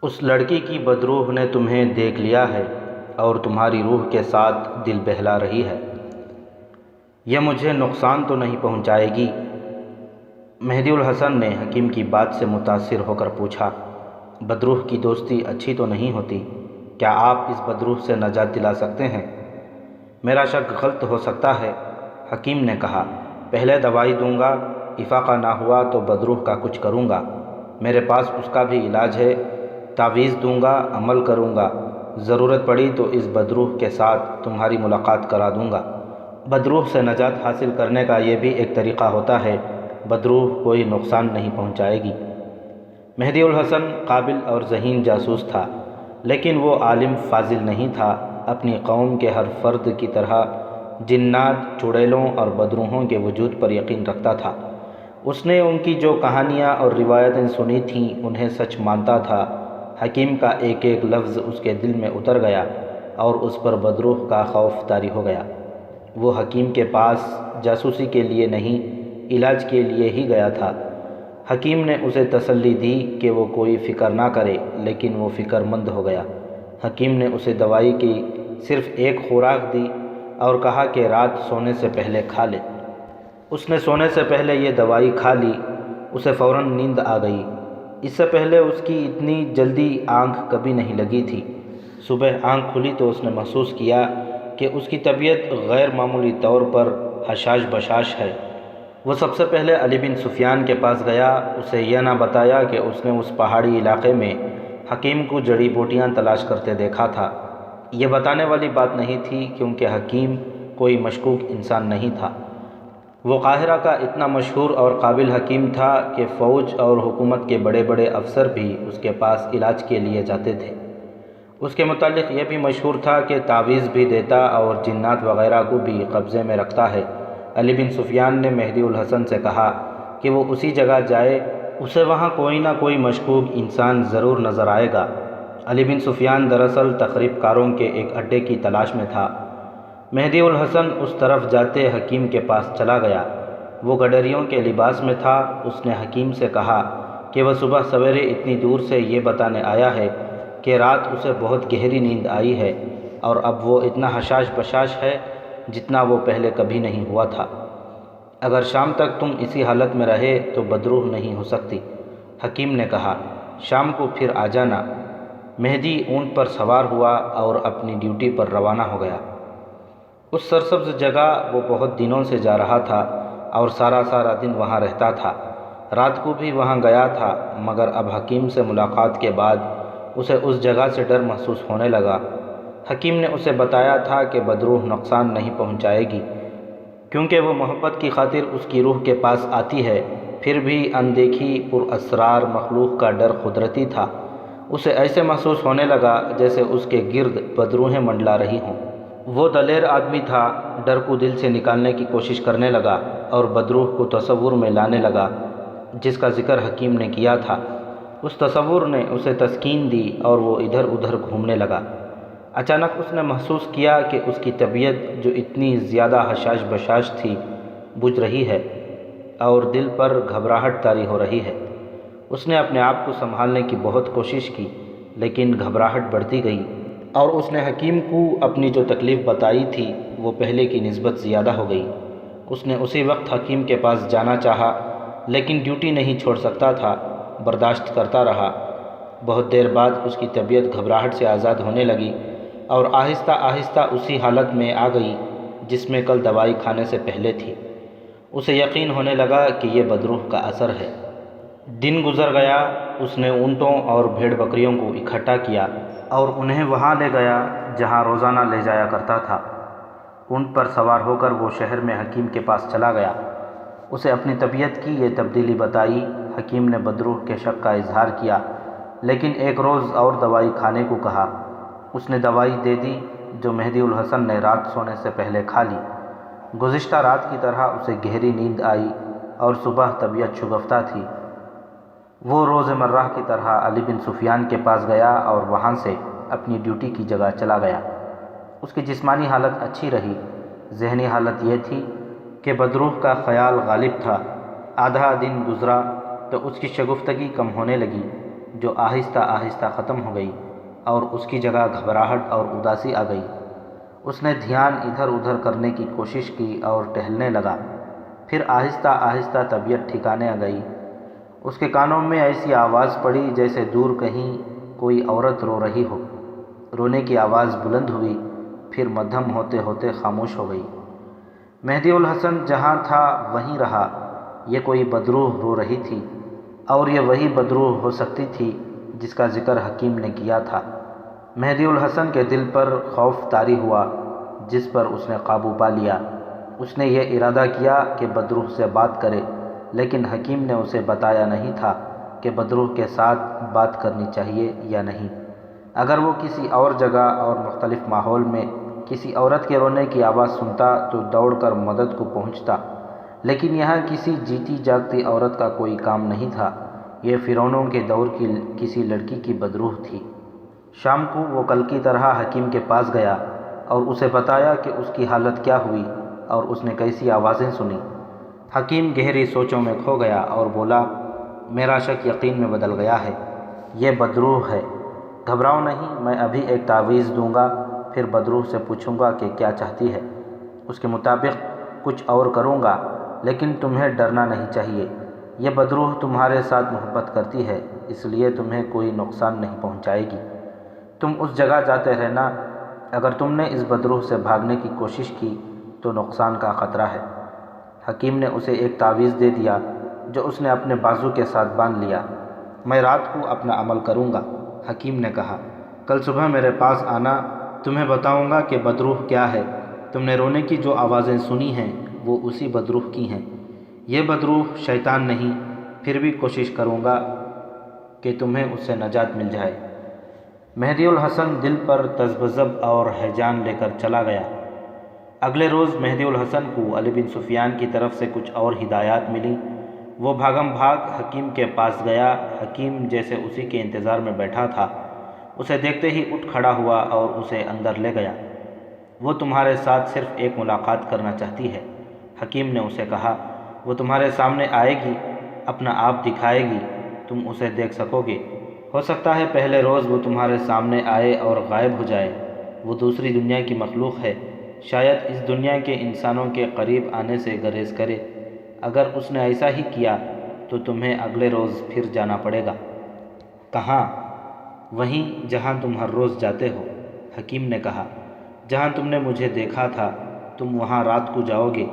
اس لڑکی کی بدروح نے تمہیں دیکھ لیا ہے اور تمہاری روح کے ساتھ دل بہلا رہی ہے۔ یہ مجھے نقصان تو نہیں پہنچائے گی؟ مہدی الحسن نے حکیم کی بات سے متاثر ہو کر پوچھا۔ بدروح کی دوستی اچھی تو نہیں ہوتی، کیا آپ اس بدروح سے نجات دلا سکتے ہیں؟ میرا شک غلط ہو سکتا ہے، حکیم نے کہا۔ پہلے دوائی دوں گا، افاقہ نہ ہوا تو بدروح کا کچھ کروں گا، میرے پاس اس کا بھی علاج ہے۔ تعویذ دوں گا، عمل کروں گا، ضرورت پڑی تو اس بدروح کے ساتھ تمہاری ملاقات کرا دوں گا۔ بدروح سے نجات حاصل کرنے کا یہ بھی ایک طریقہ ہوتا ہے، بدروح کوئی نقصان نہیں پہنچائے گی۔ مہدی الحسن قابل اور ذہین جاسوس تھا، لیکن وہ عالم فاضل نہیں تھا۔ اپنی قوم کے ہر فرد کی طرح جنات، چڑیلوں اور بدروحوں کے وجود پر یقین رکھتا تھا۔ اس نے ان کی جو کہانیاں اور روایتیں سنی تھیں انہیں سچ مانتا تھا۔ حکیم کا ایک ایک لفظ اس کے دل میں اتر گیا اور اس پر بدروح کا خوف طاری ہو گیا۔ وہ حکیم کے پاس جاسوسی کے لیے نہیں، علاج کے لیے ہی گیا تھا۔ حکیم نے اسے تسلی دی کہ وہ کوئی فکر نہ کرے، لیکن وہ فکر مند ہو گیا۔ حکیم نے اسے دوائی کی صرف ایک خوراک دی اور کہا کہ رات سونے سے پہلے کھا لے۔ اس نے سونے سے پہلے یہ دوائی کھا لی، اسے فوراً نیند آ گئی۔ اس سے پہلے اس کی اتنی جلدی آنکھ کبھی نہیں لگی تھی۔ صبح آنکھ کھلی تو اس نے محسوس کیا کہ اس کی طبیعت غیر معمولی طور پر حشاش بشاش ہے۔ وہ سب سے پہلے علی بن سفیان کے پاس گیا، اسے یہ نہ بتایا کہ اس نے اس پہاڑی علاقے میں حکیم کو جڑی بوٹیاں تلاش کرتے دیکھا تھا۔ یہ بتانے والی بات نہیں تھی، کیونکہ حکیم کوئی مشکوک انسان نہیں تھا۔ وہ قاہرہ کا اتنا مشہور اور قابل حکیم تھا کہ فوج اور حکومت کے بڑے بڑے افسر بھی اس کے پاس علاج کے لیے جاتے تھے۔ اس کے متعلق یہ بھی مشہور تھا کہ تعویذ بھی دیتا اور جنات وغیرہ کو بھی قبضے میں رکھتا ہے۔ علی بن سفیان نے مہدی الحسن سے کہا کہ وہ اسی جگہ جائے، اسے وہاں کوئی نہ کوئی مشکوک انسان ضرور نظر آئے گا۔ علی بن سفیان دراصل تخریب کاروں کے ایک اڈے کی تلاش میں تھا۔ مہدی الحسن اس طرف جاتے حکیم کے پاس چلا گیا۔ وہ گڈریوں کے لباس میں تھا۔ اس نے حکیم سے کہا کہ وہ صبح سویرے اتنی دور سے یہ بتانے آیا ہے کہ رات اسے بہت گہری نیند آئی ہے اور اب وہ اتنا حشاش بشاش ہے جتنا وہ پہلے کبھی نہیں ہوا تھا۔ اگر شام تک تم اسی حالت میں رہے تو بدروح نہیں ہو سکتی، حکیم نے کہا۔ شام کو پھر آ جانا۔ مہدی اونٹ پر سوار ہوا اور اپنی ڈیوٹی پر روانہ ہو گیا۔ اس سرسبز جگہ وہ بہت دنوں سے جا رہا تھا اور سارا دن وہاں رہتا تھا۔ رات کو بھی وہاں گیا تھا، مگر اب حکیم سے ملاقات کے بعد اسے اس جگہ سے ڈر محسوس ہونے لگا۔ حکیم نے اسے بتایا تھا کہ بدروح نقصان نہیں پہنچائے گی، کیونکہ وہ محبت کی خاطر اس کی روح کے پاس آتی ہے۔ پھر بھی اندیکھی پر اسرار مخلوق کا ڈر قدرتی تھا۔ اسے ایسے محسوس ہونے لگا جیسے اس کے گرد بدروحیں منڈلا رہی ہوں۔ وہ دلیر آدمی تھا، ڈر کو دل سے نکالنے کی کوشش کرنے لگا اور بدروح کو تصور میں لانے لگا جس کا ذکر حکیم نے کیا تھا۔ اس تصور نے اسے تسکین دی اور وہ ادھر ادھر گھومنے لگا۔ اچانک اس نے محسوس کیا کہ اس کی طبیعت جو اتنی زیادہ حشاش بشاش تھی بجھ رہی ہے اور دل پر گھبراہٹ طاری ہو رہی ہے۔ اس نے اپنے آپ کو سنبھالنے کی بہت کوشش کی، لیکن گھبراہٹ بڑھتی گئی اور اس نے حکیم کو اپنی جو تکلیف بتائی تھی وہ پہلے کی نسبت زیادہ ہو گئی۔ اس نے اسی وقت حکیم کے پاس جانا چاہا، لیکن ڈیوٹی نہیں چھوڑ سکتا تھا، برداشت کرتا رہا۔ بہت دیر بعد اس کی طبیعت گھبراہٹ سے آزاد ہونے لگی اور آہستہ آہستہ اسی حالت میں آ گئی جس میں کل دوائی کھانے سے پہلے تھی۔ اسے یقین ہونے لگا کہ یہ بدروح کا اثر ہے۔ دن گزر گیا۔ اس نے اونٹوں اور بھیڑ بکریوں کو اکٹھا کیا اور انہیں وہاں لے گیا جہاں روزانہ لے جایا کرتا تھا۔ اونٹ پر سوار ہو کر وہ شہر میں حکیم کے پاس چلا گیا۔ اسے اپنی طبیعت کی یہ تبدیلی بتائی۔ حکیم نے بدروح کے شک کا اظہار کیا، لیکن ایک روز اور دوائی کھانے کو کہا۔ اس نے دوائی دے دی جو مہدی الحسن نے رات سونے سے پہلے کھا لی۔ گزشتہ رات کی طرح اسے گہری نیند آئی اور صبح طبیعت شگفتہ تھی۔ وہ روز مرہ کی طرح علی بن سفیان کے پاس گیا اور وہاں سے اپنی ڈیوٹی کی جگہ چلا گیا۔ اس کی جسمانی حالت اچھی رہی، ذہنی حالت یہ تھی کہ بدروح کا خیال غالب تھا۔ آدھا دن گزرا تو اس کی شگفتگی کم ہونے لگی۔ جو آہستہ آہستہ ختم ہو گئی اور اس کی جگہ گھبراہٹ اور اداسی آ گئی۔ اس نے دھیان ادھر ادھر کرنے کی کوشش کی اور ٹہلنے لگا۔ پھر آہستہ آہستہ طبیعت ٹھکانے آ گئی۔ اس کے کانوں میں ایسی آواز پڑی جیسے دور کہیں کوئی عورت رو رہی ہو۔ رونے کی آواز بلند ہوئی، پھر مدھم ہوتے ہوتے خاموش ہو گئی۔ مہدی الحسن جہاں تھا وہیں رہا۔ یہ کوئی بدروح رو رہی تھی، اور یہ وہی بدروح ہو سکتی تھی جس کا ذکر حکیم نے کیا تھا۔ مہدی الحسن کے دل پر خوف طاری ہوا، جس پر اس نے قابو پا لیا۔ اس نے یہ ارادہ کیا کہ بدروح سے بات کرے، لیکن حکیم نے اسے بتایا نہیں تھا کہ بدروح کے ساتھ بات کرنی چاہیے یا نہیں۔ اگر وہ کسی اور جگہ اور مختلف ماحول میں کسی عورت کے رونے کی آواز سنتا تو دوڑ کر مدد کو پہنچتا، لیکن یہاں کسی جیتی جاگتی عورت کا کوئی کام نہیں تھا۔ یہ فرعونوں کے دور کی کسی لڑکی کی بدروح تھی۔ شام کو وہ کل کی طرح حکیم کے پاس گیا اور اسے بتایا کہ اس کی حالت کیا ہوئی اور اس نے کیسی آوازیں سنی۔ حکیم گہری سوچوں میں کھو گیا اور بولا، میرا شک یقین میں بدل گیا ہے، یہ بدروح ہے۔ گھبراؤ نہیں، میں ابھی ایک تعویذ دوں گا، پھر بدروح سے پوچھوں گا کہ کیا چاہتی ہے، اس کے مطابق کچھ اور کروں گا، لیکن تمہیں ڈرنا نہیں چاہیے۔ یہ بدروح تمہارے ساتھ محبت کرتی ہے، اس لیے تمہیں کوئی نقصان نہیں پہنچائے گی۔ تم اس جگہ جاتے رہنا، اگر تم نے اس بدروح سے بھاگنے کی کوشش کی تو نقصان کا خطرہ ہے۔ حکیم نے اسے ایک تعویذ دے دیا جو اس نے اپنے بازو کے ساتھ باندھ لیا۔ میں رات کو اپنا عمل کروں گا، حکیم نے کہا۔ کل صبح میرے پاس آنا، تمہیں بتاؤں گا کہ بدروح کیا ہے۔ تم نے رونے کی جو آوازیں سنی ہیں وہ اسی بدروح کی ہیں۔ یہ بدروح شیطان نہیں، پھر بھی کوشش کروں گا کہ تمہیں اس سے نجات مل جائے۔ مہدی الحسن دل پر تذبذب اور ہیجان لے کر چلا گیا۔ اگلے روز مہدی الحسن کو علی بن سفیان کی طرف سے کچھ اور ہدایات ملیں۔ وہ بھاگم بھاگ حکیم کے پاس گیا۔ حکیم جیسے اسی کے انتظار میں بیٹھا تھا، اسے دیکھتے ہی اٹھ کھڑا ہوا اور اسے اندر لے گیا۔ وہ تمہارے ساتھ صرف ایک ملاقات کرنا چاہتی ہے، حکیم نے اسے کہا۔ وہ تمہارے سامنے آئے گی، اپنا آپ دکھائے گی، تم اسے دیکھ سکو گے۔ ہو سکتا ہے پہلے روز وہ تمہارے سامنے آئے اور غائب ہو جائے۔ وہ دوسری دنیا کی مخلوق ہے، شاید اس دنیا کے انسانوں کے قریب آنے سے گریز کرے۔ اگر اس نے ایسا ہی کیا تو تمہیں اگلے روز پھر جانا پڑے گا۔ کہاں؟ وہیں جہاں تم ہر روز جاتے ہو، حکیم نے کہا۔ جہاں تم نے مجھے دیکھا تھا، تم وہاں رات کو جاؤ گے۔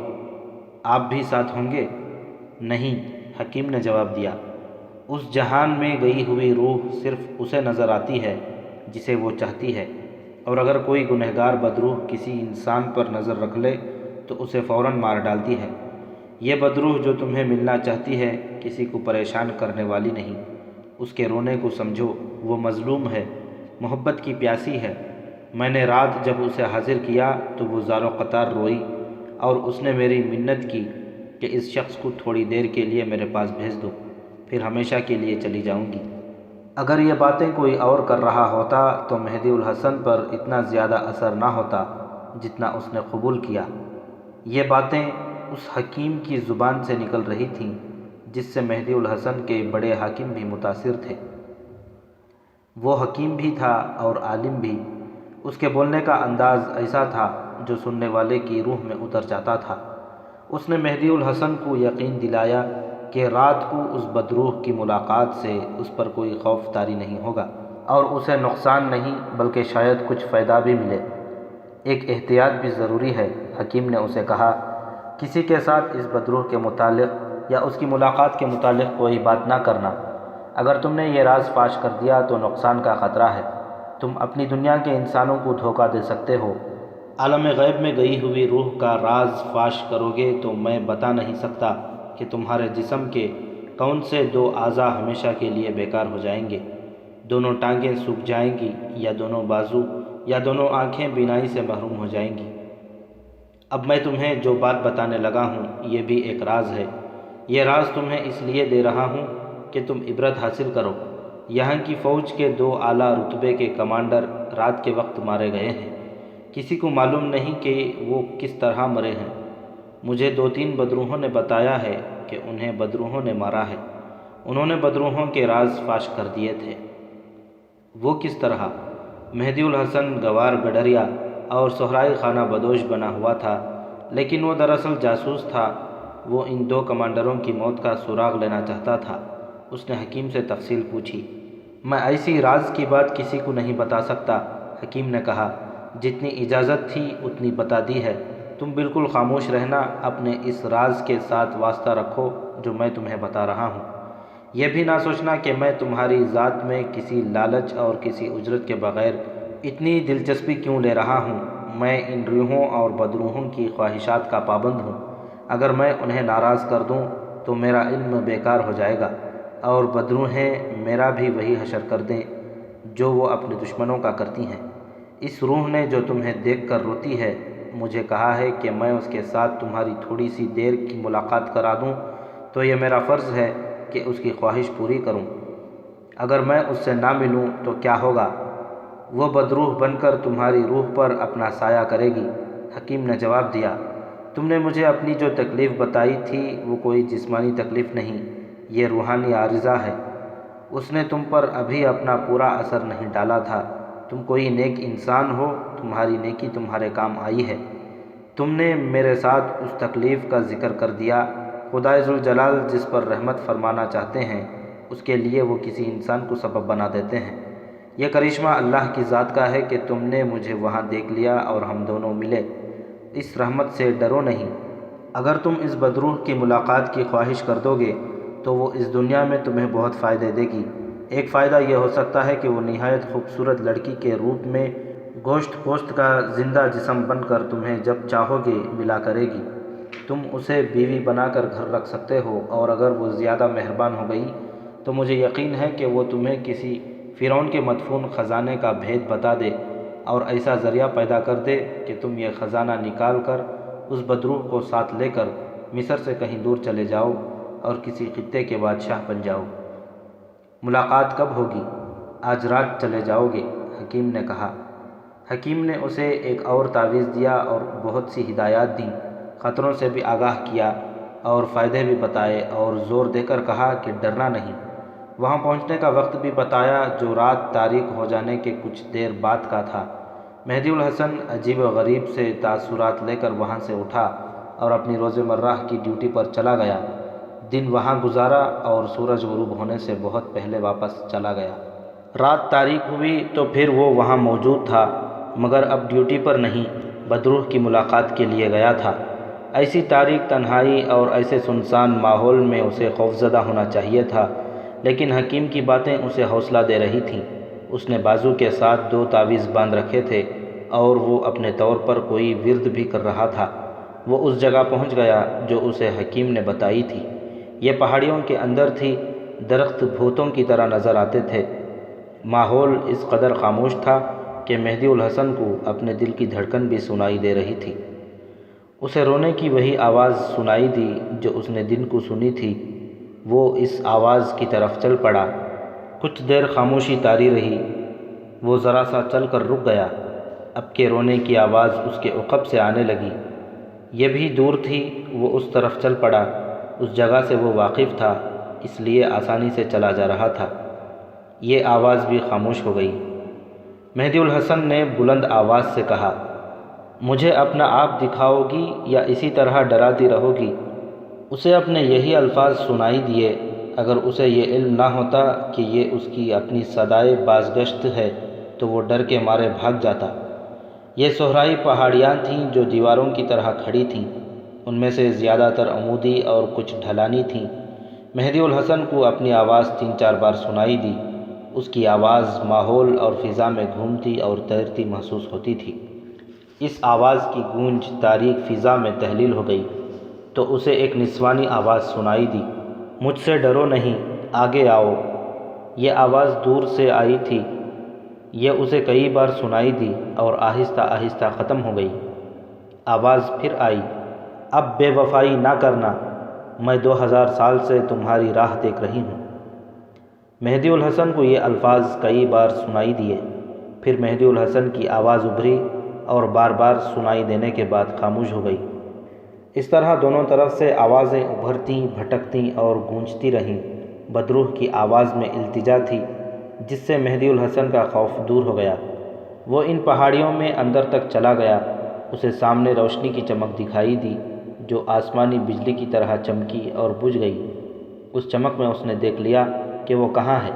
آپ بھی ساتھ ہوں گے؟ نہیں، حکیم نے جواب دیا۔ اس جہان میں گئی ہوئی روح صرف اسے نظر آتی ہے جسے وہ چاہتی ہے، اور اگر کوئی گنہگار بدروح کسی انسان پر نظر رکھ لے تو اسے فوراً مار ڈالتی ہے۔ یہ بدروح جو تمہیں ملنا چاہتی ہے کسی کو پریشان کرنے والی نہیں۔ اس کے رونے کو سمجھو، وہ مظلوم ہے، محبت کی پیاسی ہے۔ میں نے رات جب اسے حاضر کیا تو وہ زار و قطار روئی، اور اس نے میری منت کی کہ اس شخص کو تھوڑی دیر کے لیے میرے پاس بھیج دو، پھر ہمیشہ کے لیے چلی جاؤں گی۔ اگر یہ باتیں کوئی اور کر رہا ہوتا تو مہدی الحسن پر اتنا زیادہ اثر نہ ہوتا جتنا اس نے قبول کیا۔ یہ باتیں اس حکیم کی زبان سے نکل رہی تھیں جس سے مہدی الحسن کے بڑے حاکم بھی متاثر تھے۔ وہ حکیم بھی تھا اور عالم بھی۔ اس کے بولنے کا انداز ایسا تھا جو سننے والے کی روح میں اتر جاتا تھا۔ اس نے مہدی الحسن کو یقین دلایا کہ رات کو اس بدروح کی ملاقات سے اس پر کوئی خوف طاری نہیں ہوگا، اور اسے نقصان نہیں بلکہ شاید کچھ فائدہ بھی ملے۔ ایک احتیاط بھی ضروری ہے، حکیم نے اسے کہا۔ کسی کے ساتھ اس بدروح کے متعلق یا اس کی ملاقات کے متعلق کوئی بات نہ کرنا۔ اگر تم نے یہ راز فاش کر دیا تو نقصان کا خطرہ ہے۔ تم اپنی دنیا کے انسانوں کو دھوکہ دے سکتے ہو۔ عالم غیب میں گئی ہوئی روح کا راز فاش کرو گے تو میں بتا نہیں سکتا کہ تمہارے جسم کے کون سے 2 اعضاء ہمیشہ کے لیے بیکار ہو جائیں گے۔ دونوں ٹانگیں سوکھ جائیں گی، یا دونوں بازو یا دونوں آنکھیں بینائی سے محروم ہو جائیں گی۔ اب میں تمہیں جو بات بتانے لگا ہوں یہ بھی ایک راز ہے۔ یہ راز تمہیں اس لیے دے رہا ہوں کہ تم عبرت حاصل کرو۔ یہاں کی فوج کے 2 اعلیٰ رتبے کے کمانڈر رات کے وقت مارے گئے ہیں۔ کسی کو معلوم نہیں کہ وہ کس طرح مرے ہیں۔ مجھے 2-3 بدروحوں نے بتایا ہے کہ انہیں بدروحوں نے مارا ہے۔ انہوں نے بدروحوں کے راز فاش کر دیے تھے۔ وہ کس طرح؟ مہدی الحسن گوار گڈریا اور صحرائی خانہ بدوش بنا ہوا تھا، لیکن وہ دراصل جاسوس تھا۔ وہ ان دو کمانڈروں کی موت کا سراغ لینا چاہتا تھا۔ اس نے حکیم سے تفصیل پوچھی۔ میں ایسی راز کی بات کسی کو نہیں بتا سکتا، حکیم نے کہا۔ جتنی اجازت تھی اتنی بتا دی ہے۔ تم بالکل خاموش رہنا، اپنے اس راز کے ساتھ واسطہ رکھو جو میں تمہیں بتا رہا ہوں۔ یہ بھی نہ سوچنا کہ میں تمہاری ذات میں کسی لالچ اور کسی اجرت کے بغیر اتنی دلچسپی کیوں لے رہا ہوں۔ میں ان روحوں اور بدروحوں کی خواہشات کا پابند ہوں۔ اگر میں انہیں ناراض کر دوں تو میرا علم بیکار ہو جائے گا، اور بدروحیں میرا بھی وہی حشر کر دیں جو وہ اپنے دشمنوں کا کرتی ہیں۔ اس روح نے جو تمہیں دیکھ کر روتی ہے، مجھے کہا ہے کہ میں اس کے ساتھ تمہاری تھوڑی سی دیر کی ملاقات کرا دوں، تو یہ میرا فرض ہے کہ اس کی خواہش پوری کروں۔ اگر میں اس سے نہ ملوں تو کیا ہوگا؟ وہ بدروح بن کر تمہاری روح پر اپنا سایہ کرے گی، حکیم نے جواب دیا۔ تم نے مجھے اپنی جو تکلیف بتائی تھی وہ کوئی جسمانی تکلیف نہیں، یہ روحانی عارضہ ہے۔ اس نے تم پر ابھی اپنا پورا اثر نہیں ڈالا تھا۔ تم کوئی نیک انسان ہو، تمہاری نیکی تمہارے کام آئی ہے۔ تم نے میرے ساتھ اس تکلیف کا ذکر کر دیا۔ خدائے ذوالجلال جس پر رحمت فرمانا چاہتے ہیں اس کے لیے وہ کسی انسان کو سبب بنا دیتے ہیں۔ یہ کرشمہ اللہ کی ذات کا ہے کہ تم نے مجھے وہاں دیکھ لیا اور ہم دونوں ملے۔ اس رحمت سے ڈرو نہیں۔ اگر تم اس بدروح کی ملاقات کی خواہش کر دو گے تو وہ اس دنیا میں تمہیں بہت فائدے دے گی۔ ایک فائدہ یہ ہو سکتا ہے کہ وہ نہایت خوبصورت لڑکی کے روپ میں گوشت پوست کا زندہ جسم بن کر تمہیں جب چاہو گے ملا کرے گی۔ تم اسے بیوی بنا کر گھر رکھ سکتے ہو، اور اگر وہ زیادہ مہربان ہو گئی تو مجھے یقین ہے کہ وہ تمہیں کسی فرعون کے مدفون خزانے کا بھید بتا دے اور ایسا ذریعہ پیدا کر دے کہ تم یہ خزانہ نکال کر اس بدروح کو ساتھ لے کر مصر سے کہیں دور چلے جاؤ اور کسی خطے کے بادشاہ بن جاؤ۔ ملاقات کب ہوگی؟ آج رات چلے جاؤ گے، حکیم نے کہا۔ حکیم نے اسے ایک اور تعویذ دیا اور بہت سی ہدایات دیں، خطروں سے بھی آگاہ کیا اور فائدے بھی بتائے، اور زور دے کر کہا کہ ڈرنا نہیں۔ وہاں پہنچنے کا وقت بھی بتایا جو رات تاریک ہو جانے کے کچھ دیر بعد کا تھا۔ مہدی الحسن عجیب و غریب سے تاثرات لے کر وہاں سے اٹھا اور اپنی روزمرہ کی ڈیوٹی پر چلا گیا۔ دن وہاں گزارا اور سورج غروب ہونے سے بہت پہلے واپس چلا گیا۔ رات تاریک ہوئی تو پھر وہ وہاں موجود تھا، مگر اب ڈیوٹی پر نہیں، بدروح کی ملاقات کے لیے گیا تھا۔ ایسی تاریک تنہائی اور ایسے سنسان ماحول میں اسے خوفزدہ ہونا چاہیے تھا، لیکن حکیم کی باتیں اسے حوصلہ دے رہی تھیں۔ اس نے بازو کے ساتھ 2 تعویذ باندھ رکھے تھے اور وہ اپنے طور پر کوئی ورد بھی کر رہا تھا۔ وہ اس جگہ پہنچ گیا جو اسے حکیم نے بتائی تھی۔ یہ پہاڑیوں کے اندر تھی، درخت بھوتوں کی طرح نظر آتے تھے۔ ماحول اس قدر خاموش تھا کہ مہدی الحسن کو اپنے دل کی دھڑکن بھی سنائی دے رہی تھی۔ اسے رونے کی وہی آواز سنائی دی جو اس نے دن کو سنی تھی۔ وہ اس آواز کی طرف چل پڑا۔ کچھ دیر خاموشی طاری رہی۔ وہ ذرا سا چل کر رک گیا۔ اب کے رونے کی آواز اس کے عقب سے آنے لگی۔ یہ بھی دور تھی۔ وہ اس طرف چل پڑا۔ اس جگہ سے وہ واقف تھا، اس لیے آسانی سے چلا جا رہا تھا۔ یہ آواز بھی خاموش ہو گئی۔ مہدی الحسن نے بلند آواز سے کہا، مجھے اپنا آپ دکھاؤ گی یا اسی طرح ڈراتی رہو گی؟ اسے اپنے یہی الفاظ سنائی دیے۔ اگر اسے یہ علم نہ ہوتا کہ یہ اس کی اپنی صدائے بازگشت ہے تو وہ ڈر کے مارے بھاگ جاتا۔ یہ صحرائی پہاڑیاں تھیں جو دیواروں کی طرح کھڑی تھیں۔ ان میں سے زیادہ تر عمودی اور کچھ ڈھلانی تھیں۔ مہدی الحسن کو اپنی آواز 3-4 بار سنائی دی۔ اس کی آواز ماحول اور فضا میں گھومتی اور تیرتی محسوس ہوتی تھی۔ اس آواز کی گونج تاریک فضا میں تحلیل ہو گئی تو اسے ایک نسوانی آواز سنائی دی، مجھ سے ڈرو نہیں، آگے آؤ۔ یہ آواز دور سے آئی تھی۔ یہ اسے کئی بار سنائی دی اور آہستہ آہستہ ختم ہو گئی۔ آواز پھر آئی، اب بے وفائی نہ کرنا، میں 2000 سال سے تمہاری راہ دیکھ رہی ہوں۔ مہدی الحسن کو یہ الفاظ کئی بار سنائی دیے، پھر مہدی الحسن کی آواز ابھری اور بار بار سنائی دینے کے بعد خاموش ہو گئی۔ اس طرح دونوں طرف سے آوازیں ابھرتیں، بھٹکتیں اور گونجتی رہیں۔ بدروح کی آواز میں التجا تھی، جس سے مہدی الحسن کا خوف دور ہو گیا۔ وہ ان پہاڑیوں میں اندر تک چلا گیا۔ اسے سامنے روشنی کی چمک دکھائی دی جو آسمانی بجلی کی طرح چمکی اور بجھ گئی۔ اس چمک میں اس نے دیکھ لیا کہ وہ کہاں ہے۔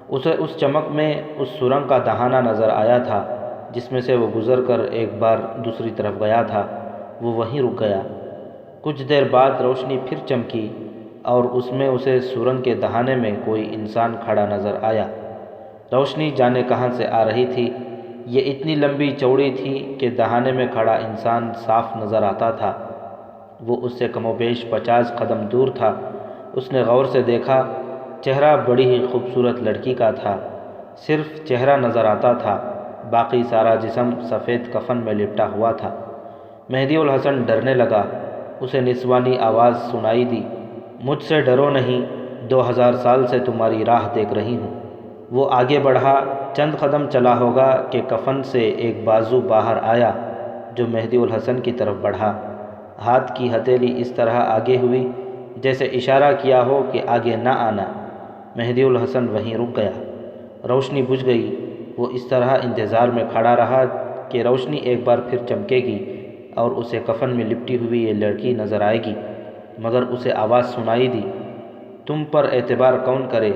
اسے اس چمک میں اس سرنگ کا دہانہ نظر آیا تھا جس میں سے وہ گزر کر ایک بار دوسری طرف گیا تھا۔ وہ وہیں رک گیا۔ کچھ دیر بعد روشنی پھر چمکی اور اس میں اسے سرنگ کے دہانے میں کوئی انسان کھڑا نظر آیا۔ روشنی جانے کہاں سے آ رہی تھی، یہ اتنی لمبی چوڑی تھی کہ دہانے میں کھڑا انسان صاف نظر آتا تھا۔ وہ اس سے کم و بیش 50 قدم دور تھا۔ اس نے غور سے دیکھا، چہرہ بڑی ہی خوبصورت لڑکی کا تھا۔ صرف چہرہ نظر آتا تھا، باقی سارا جسم سفید کفن میں لپٹا ہوا تھا۔ مہدی الحسن ڈرنے لگا۔ اسے نسوانی آواز سنائی دی، مجھ سے ڈرو نہیں، 2000 سال سے تمہاری راہ دیکھ رہی ہوں۔ وہ آگے بڑھا، چند قدم چلا ہوگا کہ کفن سے ایک بازو باہر آیا جو مہدی الحسن کی طرف بڑھا۔ ہاتھ کی ہتھیلی اس طرح آگے ہوئی جیسے اشارہ کیا ہو کہ آگے نہ آنا۔ مہدی الحسن وہیں رک گیا۔ روشنی بجھ گئی۔ وہ اس طرح انتظار میں کھڑا رہا کہ روشنی ایک بار پھر چمکے گی اور اسے کفن میں لپٹی ہوئی یہ لڑکی نظر آئے گی، مگر اسے آواز سنائی دی، تم پر اعتبار کون کرے،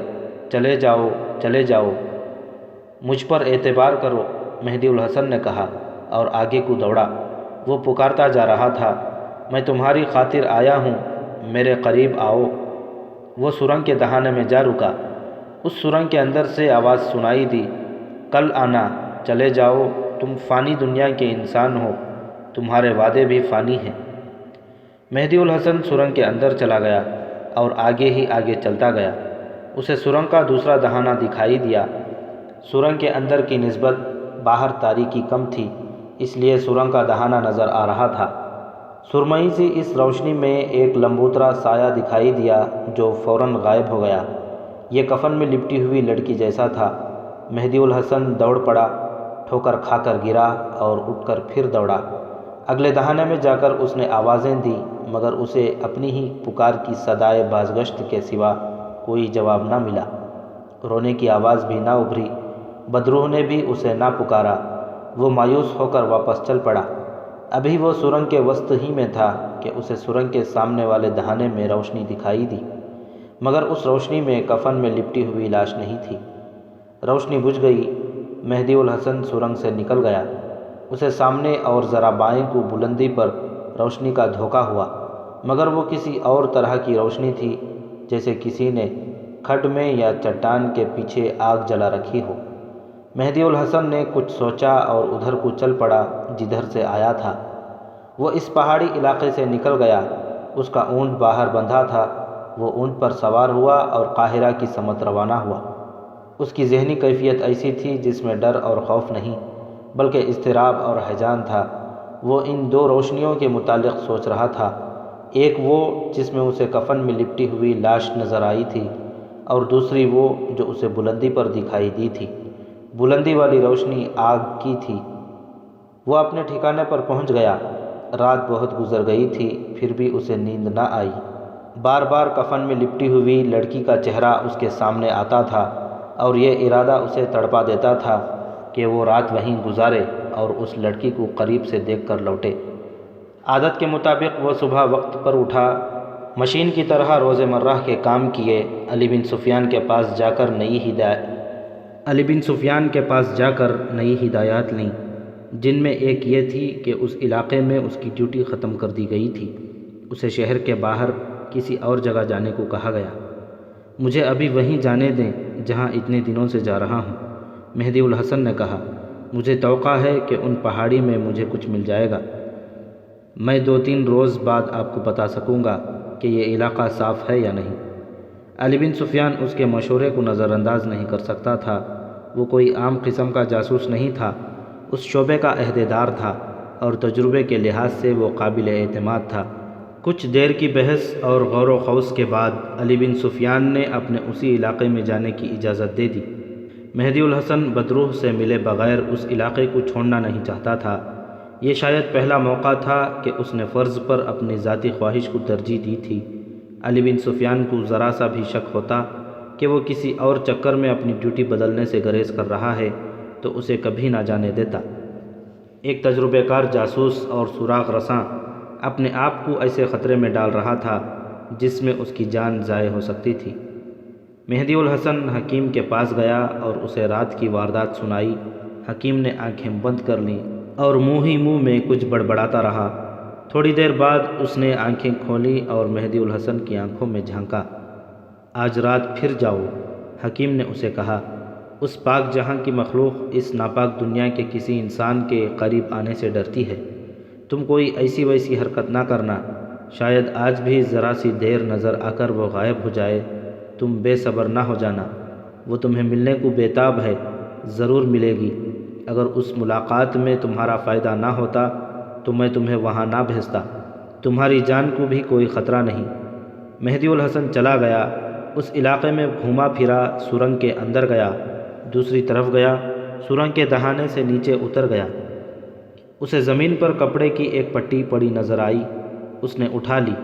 چلے جاؤ چلے جاؤ، مجھ پر اعتبار کرو، مہدی الحسن نے کہا اور آگے کو دوڑا۔ وہ پکارتا جا رہا تھا، میں تمہاری خاطر آیا ہوں، میرے قریب آؤ۔ وہ سرنگ کے دہانے میں جا رکا۔ اس سرنگ کے اندر سے آواز سنائی دی، کل آنا، چلے جاؤ، تم فانی دنیا کے انسان ہو، تمہارے وعدے بھی فانی ہیں۔ مہدی الحسن سرنگ کے اندر چلا گیا اور آگے ہی آگے چلتا گیا۔ اسے سرنگ کا دوسرا دہانہ دکھائی دیا۔ سرنگ کے اندر کی نسبت باہر تاریکی کم تھی، اس لیے سرنگ کا دہانہ نظر آ رہا تھا۔ سرمئی سی اس روشنی میں ایک لمبوترا سایہ دکھائی دیا جو فوراً غائب ہو گیا۔ یہ کفن میں لپٹی ہوئی لڑکی جیسا تھا۔ مہدی الحسن دوڑ پڑا، ٹھوکر کھا کر گرا اور اٹھ کر پھر دوڑا۔ اگلے دہانے میں جا کر اس نے آوازیں دی، مگر اسے اپنی ہی پکار کی صدائے بازگشت کے سوا کوئی جواب نہ ملا۔ رونے کی آواز بھی نہ ابھری۔ بدروح نے بھی اسے نہ پکارا۔ وہ مایوس ہو کر واپس چل پڑا۔ ابھی وہ سرنگ کے وسط ہی میں تھا کہ اسے سرنگ کے سامنے والے دہانے میں روشنی دکھائی دی، مگر اس روشنی میں کفن میں لپٹی ہوئی لاش نہیں تھی۔ روشنی بجھ گئی۔ مہدی الحسن سرنگ سے نکل گیا۔ اسے سامنے اور ذرا بائیں کو بلندی پر روشنی کا دھوکہ ہوا، مگر وہ کسی اور طرح کی روشنی تھی، جیسے کسی نے کھڈ میں یا چٹان کے پیچھے آگ جلا رکھی ہو۔ مہدی الحسن نے کچھ سوچا اور ادھر کو چل پڑا جدھر سے آیا تھا۔ وہ اس پہاڑی علاقے سے نکل گیا۔ اس کا اونٹ باہر بندھا تھا۔ وہ اونٹ پر سوار ہوا اور قاہرہ کی سمت روانہ ہوا۔ اس کی ذہنی کیفیت ایسی تھی جس میں ڈر اور خوف نہیں، بلکہ اضطراب اور ہیجان تھا۔ وہ ان دو روشنیوں کے متعلق سوچ رہا تھا، ایک وہ جس میں اسے کفن میں لپٹی ہوئی لاش نظر آئی تھی، اور دوسری وہ جو اسے بلندی پر دکھائی دی تھی۔ بلندی والی روشنی آگ کی تھی۔ وہ اپنے ٹھکانے پر پہنچ گیا۔ رات بہت گزر گئی تھی، پھر بھی اسے نیند نہ آئی۔ بار بار کفن میں لپٹی ہوئی لڑکی کا چہرہ اس کے سامنے آتا تھا اور یہ ارادہ اسے تڑپا دیتا تھا کہ وہ رات وہیں گزارے اور اس لڑکی کو قریب سے دیکھ کر لوٹے۔ عادت کے مطابق وہ صبح وقت پر اٹھا، مشین کی طرح روزمرہ کے کام کیے، علی بن سفیان کے پاس جا کر نئی ہدایات لیں، جن میں ایک یہ تھی کہ اس علاقے میں اس کی ڈیوٹی ختم کر دی گئی تھی۔ اسے شہر کے باہر کسی اور جگہ جانے کو کہا گیا۔ مجھے ابھی وہیں جانے دیں جہاں اتنے دنوں سے جا رہا ہوں، مہدی الحسن نے کہا۔ مجھے توقع ہے کہ ان پہاڑی میں مجھے کچھ مل جائے گا۔ میں 2-3 روز بعد آپ کو بتا سکوں گا کہ یہ علاقہ صاف ہے یا نہیں۔ علی بن سفیان اس کے مشورے کو نظر انداز نہیں کر سکتا تھا۔ وہ کوئی عام قسم کا جاسوس نہیں تھا، اس شعبے کا عہدیدار تھا اور تجربے کے لحاظ سے وہ قابل اعتماد تھا۔ کچھ دیر کی بحث اور غور و خوض کے بعد علی بن سفیان نے اپنے اسی علاقے میں جانے کی اجازت دے دی۔ مہدی الحسن بدروح سے ملے بغیر اس علاقے کو چھوڑنا نہیں چاہتا تھا۔ یہ شاید پہلا موقع تھا کہ اس نے فرض پر اپنی ذاتی خواہش کو ترجیح دی تھی۔ علی بن سفیان کو ذرا سا بھی شک ہوتا کہ وہ کسی اور چکر میں اپنی ڈیوٹی بدلنے سے گریز کر رہا ہے تو اسے کبھی نہ جانے دیتا۔ ایک تجربہ کار جاسوس اور سراغ رساں اپنے آپ کو ایسے خطرے میں ڈال رہا تھا جس میں اس کی جان ضائع ہو سکتی تھی۔ مہدی الحسن حکیم کے پاس گیا اور اسے رات کی واردات سنائی۔ حکیم نے آنکھیں بند کر لیں اور منہ ہی منہ میں کچھ بڑبڑاتا رہا۔ تھوڑی دیر بعد اس نے آنکھیں کھولیں اور مہدی الحسن کی آنکھوں میں جھانکا۔ آج رات پھر جاؤ، حکیم نے اسے کہا۔ اس پاک جہاں کی مخلوق اس ناپاک دنیا کے کسی انسان کے قریب آنے سے ڈرتی ہے۔ تم کوئی ایسی ویسی حرکت نہ کرنا، شاید آج بھی ذرا سی دیر نظر آ کر وہ غائب ہو جائے۔ تم بے صبر نہ ہو جانا، وہ تمہیں ملنے کو بے تاب ہے، ضرور ملے گی۔ اگر اس ملاقات میں تمہارا فائدہ نہ ہوتا تو میں تمہیں وہاں نہ بھیجتا، تمہاری جان کو بھی کوئی خطرہ نہیں۔ مہدی الحسن چلا گیا، اس علاقے میں گھوما پھرا، سرنگ کے اندر گیا، دوسری طرف گیا، سرنگ کے دہانے سے نیچے اتر گیا۔ اسے زمین پر کپڑے کی ایک پٹی پڑی نظر آئی، اس نے اٹھا لی۔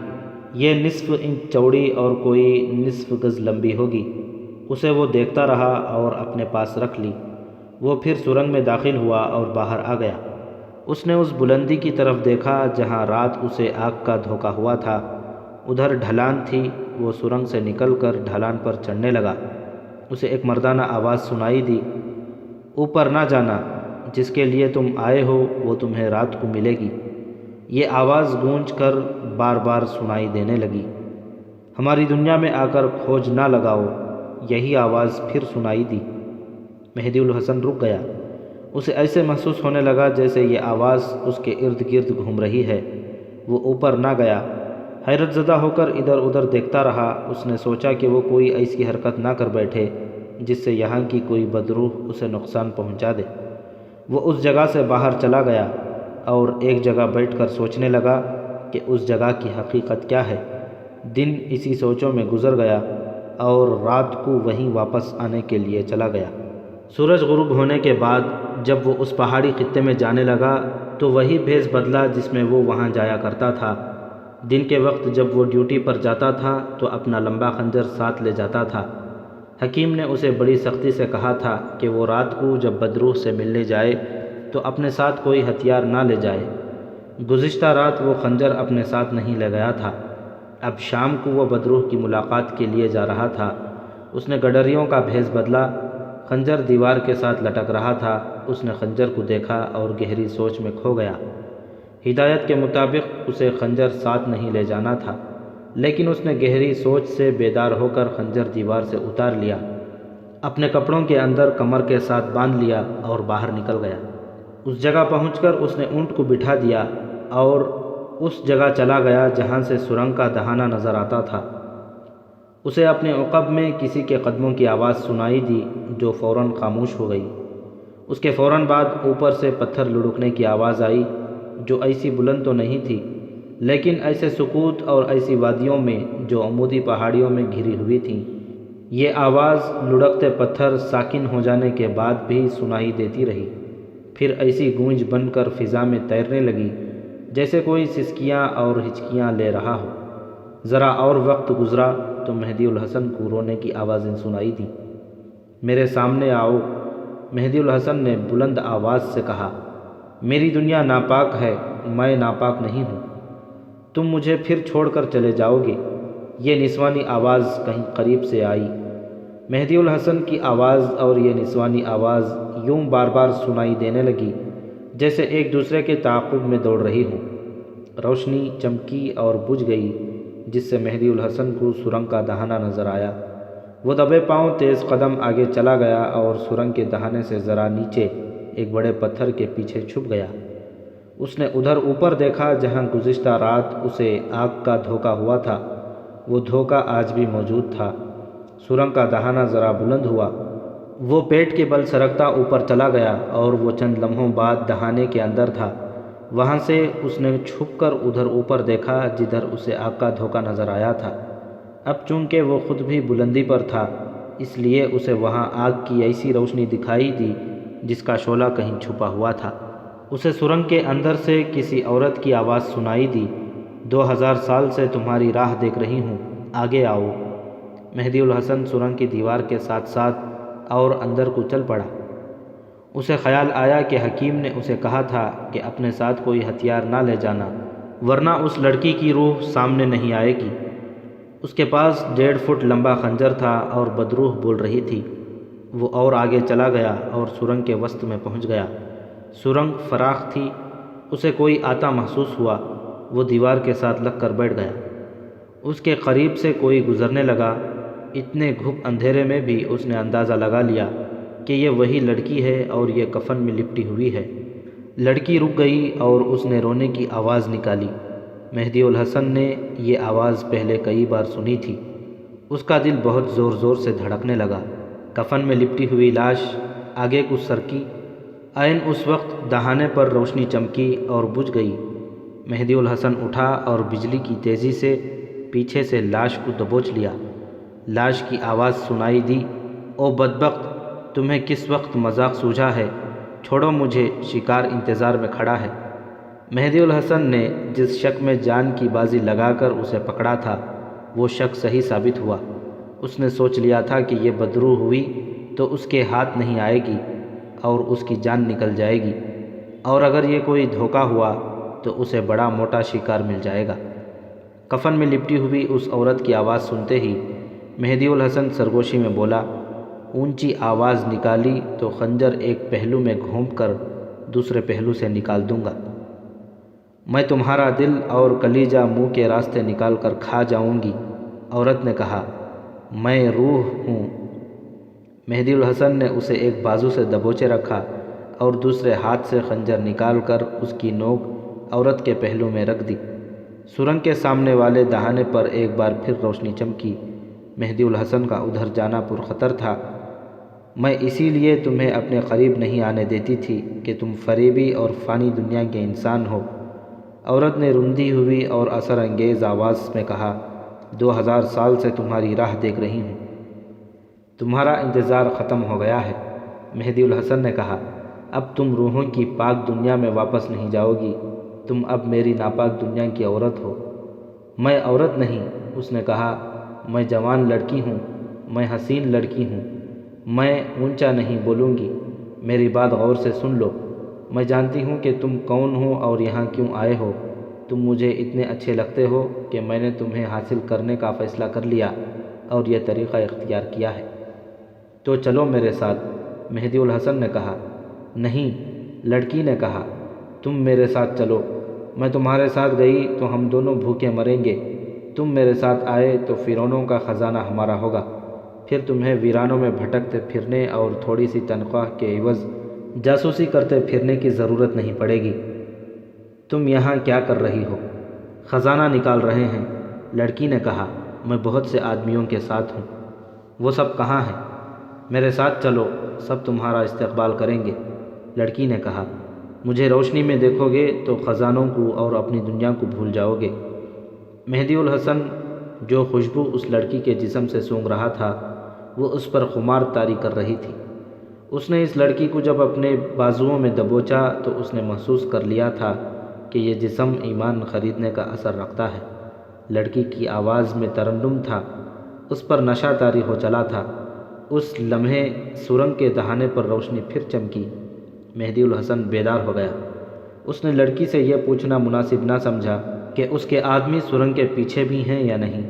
یہ نصف انچ چوڑی اور کوئی نصف گز لمبی ہوگی۔ اسے وہ دیکھتا رہا اور اپنے پاس رکھ لی۔ وہ پھر سرنگ میں داخل ہوا اور باہر آ گیا۔ اس نے اس بلندی کی طرف دیکھا جہاں رات اسے آگ کا دھوکا ہوا تھا۔ ادھر ڈھلان تھی، وہ سرنگ سے نکل کر ڈھلان پر چڑھنے لگا۔ اسے ایک مردانہ آواز سنائی دی، اوپر نہ جانا، جس کے لیے تم آئے ہو وہ تمہیں رات کو ملے گی۔ یہ آواز گونج کر بار بار سنائی دینے لگی، ہماری دنیا میں آ کر کھوج نہ لگاؤ۔ یہی آواز پھر سنائی دی۔ مہدی الحسن رک گیا۔ اسے ایسے محسوس ہونے لگا جیسے یہ آواز اس کے ارد گرد گھوم رہی ہے۔ وہ اوپر نہ گیا، حیرت زدہ ہو کر ادھر ادھر دیکھتا رہا۔ اس نے سوچا کہ وہ کوئی ایسی حرکت نہ کر بیٹھے جس سے یہاں کی کوئی بدروح اسے نقصان پہنچا دے۔ وہ اس جگہ سے باہر چلا گیا اور ایک جگہ بیٹھ کر سوچنے لگا کہ اس جگہ کی حقیقت کیا ہے۔ دن اسی سوچوں میں گزر گیا اور رات کو وہیں واپس آنے کے لیے چلا گیا۔ سورج غروب ہونے کے بعد جب وہ اس پہاڑی خطے میں جانے لگا تو وہی بھیس بدلا جس میں وہ وہاں جایا کرتا تھا۔ دن کے وقت جب وہ ڈیوٹی پر جاتا تھا تو اپنا لمبا خنجر ساتھ لے جاتا تھا۔ حکیم نے اسے بڑی سختی سے کہا تھا کہ وہ رات کو جب بدروح سے ملنے جائے تو اپنے ساتھ کوئی ہتھیار نہ لے جائے۔ گزشتہ رات وہ خنجر اپنے ساتھ نہیں لے گیا تھا۔ اب شام کو وہ بدروح کی ملاقات کے لیے جا رہا تھا۔ اس نے گڈریوں کا بھیس بدلا، خنجر دیوار کے ساتھ لٹک رہا تھا۔ اس نے خنجر کو دیکھا اور گہری سوچ میں کھو گیا۔ ہدایت کے مطابق اسے خنجر ساتھ نہیں لے جانا تھا، لیکن اس نے گہری سوچ سے بیدار ہو کر خنجر دیوار سے اتار لیا، اپنے کپڑوں کے اندر کمر کے ساتھ باندھ لیا اور باہر نکل گیا۔ اس جگہ پہنچ کر اس نے اونٹ کو بٹھا دیا اور اس جگہ چلا گیا جہاں سے سرنگ کا دہانہ نظر آتا تھا۔ اسے اپنے عقب میں کسی کے قدموں کی آواز سنائی دی جو فوراً خاموش ہو گئی۔ اس کے فوراً بعد اوپر سے پتھر لڑکنے کی آواز آئی جو ایسی بلند تو نہیں تھی، لیکن ایسے سکوت اور ایسی وادیوں میں جو عمودی پہاڑیوں میں گھری ہوئی تھیں۔ یہ آواز لڑکتے پتھر ساکن ہو جانے کے بعد بھی سنائی دیتی رہی، پھر ایسی گونج بن کر فضا میں تیرنے لگی جیسے کوئی سسکیاں اور ہچکیاں لے رہا ہو۔ ذرا اور وقت گزرا تو مہدی الحسن کو رونے کی آوازیں سنائی دیں۔ میرے سامنے آؤ، مہدی الحسن نے بلند آواز سے کہا۔ میری دنیا ناپاک ہے، میں ناپاک نہیں ہوں، تم مجھے پھر چھوڑ کر چلے جاؤ گے؟ یہ نسوانی آواز کہیں قریب سے آئی۔ مہدی الحسن کی آواز اور یہ نسوانی آواز یوں بار بار سنائی دینے لگی جیسے ایک دوسرے کے تعاقب میں دوڑ رہی ہوں۔ روشنی چمکی اور بجھ گئی جس سے مہدی الحسن کو سرنگ کا دہانہ نظر آیا۔ وہ دبے پاؤں تیز قدم آگے چلا گیا اور سرنگ کے دہانے سے ذرا نیچے ایک بڑے پتھر کے پیچھے چھپ گیا۔ اس نے ادھر اوپر دیکھا جہاں گزشتہ رات اسے آگ کا دھوکا ہوا تھا۔ وہ دھوکا آج بھی موجود تھا۔ سرنگ کا دہانہ ذرا بلند ہوا، وہ پیٹ کے بل سرکتا اوپر چلا گیا اور وہ چند لمحوں بعد دہانے کے اندر تھا۔ وہاں سے اس نے چھپ کر ادھر اوپر دیکھا جدھر اسے آگ کا دھوکا نظر آیا تھا۔ اب چونکہ وہ خود بھی بلندی پر تھا اس لیے اسے وہاں آگ کی ایسی روشنی دکھائی دی جس کا شعلہ کہیں چھپا ہوا تھا۔ اسے سرنگ کے اندر سے کسی عورت کی آواز سنائی دی، 2000 سال سے تمہاری راہ دیکھ رہی ہوں، آگے آؤ۔ مہدی الحسن سرنگ کی دیوار کے ساتھ ساتھ اور اندر کو چل پڑا۔ اسے خیال آیا کہ حکیم نے اسے کہا تھا کہ اپنے ساتھ کوئی ہتھیار نہ لے جانا ورنہ اس لڑکی کی روح سامنے نہیں آئے گی۔ اس کے پاس 1.5 فٹ لمبا خنجر تھا اور بدروح بول رہی تھی۔ وہ اور آگے چلا گیا اور سرنگ کے وسط میں پہنچ گیا۔ سرنگ فراخ تھی، اسے کوئی آتا محسوس ہوا۔ وہ دیوار کے ساتھ لگ کر بیٹھ گیا۔ اس کے قریب سے کوئی گزرنے لگا۔ اتنے گھپ اندھیرے میں بھی اس نے اندازہ لگا لیا کہ یہ وہی لڑکی ہے اور یہ کفن میں لپٹی ہوئی ہے۔ لڑکی رک گئی اور اس نے رونے کی آواز نکالی۔ مہدی الحسن نے یہ آواز پہلے کئی بار سنی تھی۔ اس کا دل بہت زور زور سے دھڑکنے لگا۔ کفن میں لپٹی ہوئی لاش آگے کو سرکی۔ عین اس وقت دہانے پر روشنی چمکی اور بجھ گئی۔ مہدی الحسن اٹھا اور بجلی کی تیزی سے پیچھے سے لاش کو دبوچ لیا۔ لاش کی آواز سنائی دی، او بدبخت، تمہیں کس وقت مذاق سوجھا ہے؟ چھوڑو مجھے، شکار انتظار میں کھڑا ہے۔ مہدی الحسن نے جس شک میں جان کی بازی لگا کر اسے پکڑا تھا وہ شک صحیح ثابت ہوا۔ اس نے سوچ لیا تھا کہ یہ بدروح ہوئی تو اس کے ہاتھ نہیں آئے گی اور اس کی جان نکل جائے گی، اور اگر یہ کوئی دھوکہ ہوا تو اسے بڑا موٹا شکار مل جائے گا۔ کفن میں لپٹی ہوئی اس عورت کی آواز سنتے ہی مہدی الحسن سرگوشی میں بولا، اونچی آواز نکالی تو خنجر ایک پہلو میں گھونپ کر دوسرے پہلو سے نکال دوں گا۔ میں تمہارا دل اور کلیجہ منہ کے راستے نکال کر کھا جاؤں گی۔ عورت نے کہا، میں روح ہوں۔ مہدی الحسن نے اسے ایک بازو سے دبوچے رکھا اور دوسرے ہاتھ سے خنجر نکال کر اس کی نوک عورت کے پہلو میں رکھ دی۔ سرنگ کے سامنے والے دہانے پر ایک بار پھر روشنی چمکی۔ مہدی الحسن کا ادھر جانا پرخطر تھا۔ میں اسی لیے تمہیں اپنے قریب نہیں آنے دیتی تھی کہ تم فریبی اور فانی دنیا کے انسان ہو۔ عورت نے رندی ہوئی اور اثر انگیز آواز میں کہا، 2000 سال سے تمہاری راہ دیکھ رہی ہوں۔ تمہارا انتظار ختم ہو گیا ہے۔ مہدی الحسن نے کہا، اب تم روحوں کی پاک دنیا میں واپس نہیں جاؤ گی، تم اب میری ناپاک دنیا کی عورت ہو۔ میں عورت نہیں، اس نے کہا، میں جوان لڑکی ہوں، میں حسین لڑکی ہوں۔ میں اونچا نہیں بولوں گی، میری بات غور سے سن لو۔ میں جانتی ہوں کہ تم کون ہو اور یہاں کیوں آئے ہو۔ تم مجھے اتنے اچھے لگتے ہو کہ میں نے تمہیں حاصل کرنے کا فیصلہ کر لیا اور یہ طریقہ اختیار کیا ہے۔ تو چلو میرے ساتھ، مہدی الحسن نے کہا۔ نہیں، لڑکی نے کہا، تم میرے ساتھ چلو۔ میں تمہارے ساتھ گئی تو ہم دونوں بھوکے مریں گے، تم میرے ساتھ آئے تو فرعونوں کا خزانہ ہمارا ہوگا، پھر تمہیں ویرانوں میں بھٹکتے پھرنے اور تھوڑی سی تنخواہ کے عوض جاسوسی کرتے پھرنے کی ضرورت نہیں پڑے گی۔ تم یہاں کیا کر رہی ہو؟ خزانہ نکال رہے ہیں، لڑکی نے کہا۔ میں بہت سے آدمیوں کے ساتھ ہوں۔ وہ سب کہاں ہیں؟ میرے ساتھ چلو، سب تمہارا استقبال کریں گے، لڑکی نے کہا۔ مجھے روشنی میں دیکھو گے تو خزانوں کو اور اپنی دنیا کو بھول جاؤ گے۔ مہدی الحسن جو خوشبو اس لڑکی کے جسم سے سونگھ رہا تھا وہ اس پر خمار طاری کر رہی تھی۔ اس نے اس لڑکی کو جب اپنے بازوؤں میں دبوچا تو اس نے محسوس کر لیا تھا کہ یہ جسم ایمان خریدنے کا اثر رکھتا ہے۔ لڑکی کی آواز میں ترنم تھا، اس پر نشہ طاری ہو چلا تھا۔ اس لمحے سرنگ کے دہانے پر روشنی پھر چمکی۔ مہدی الحسن بیدار ہو گیا۔ اس نے لڑکی سے یہ پوچھنا مناسب نہ سمجھا کہ اس کے آدمی سرنگ کے پیچھے بھی ہیں یا نہیں۔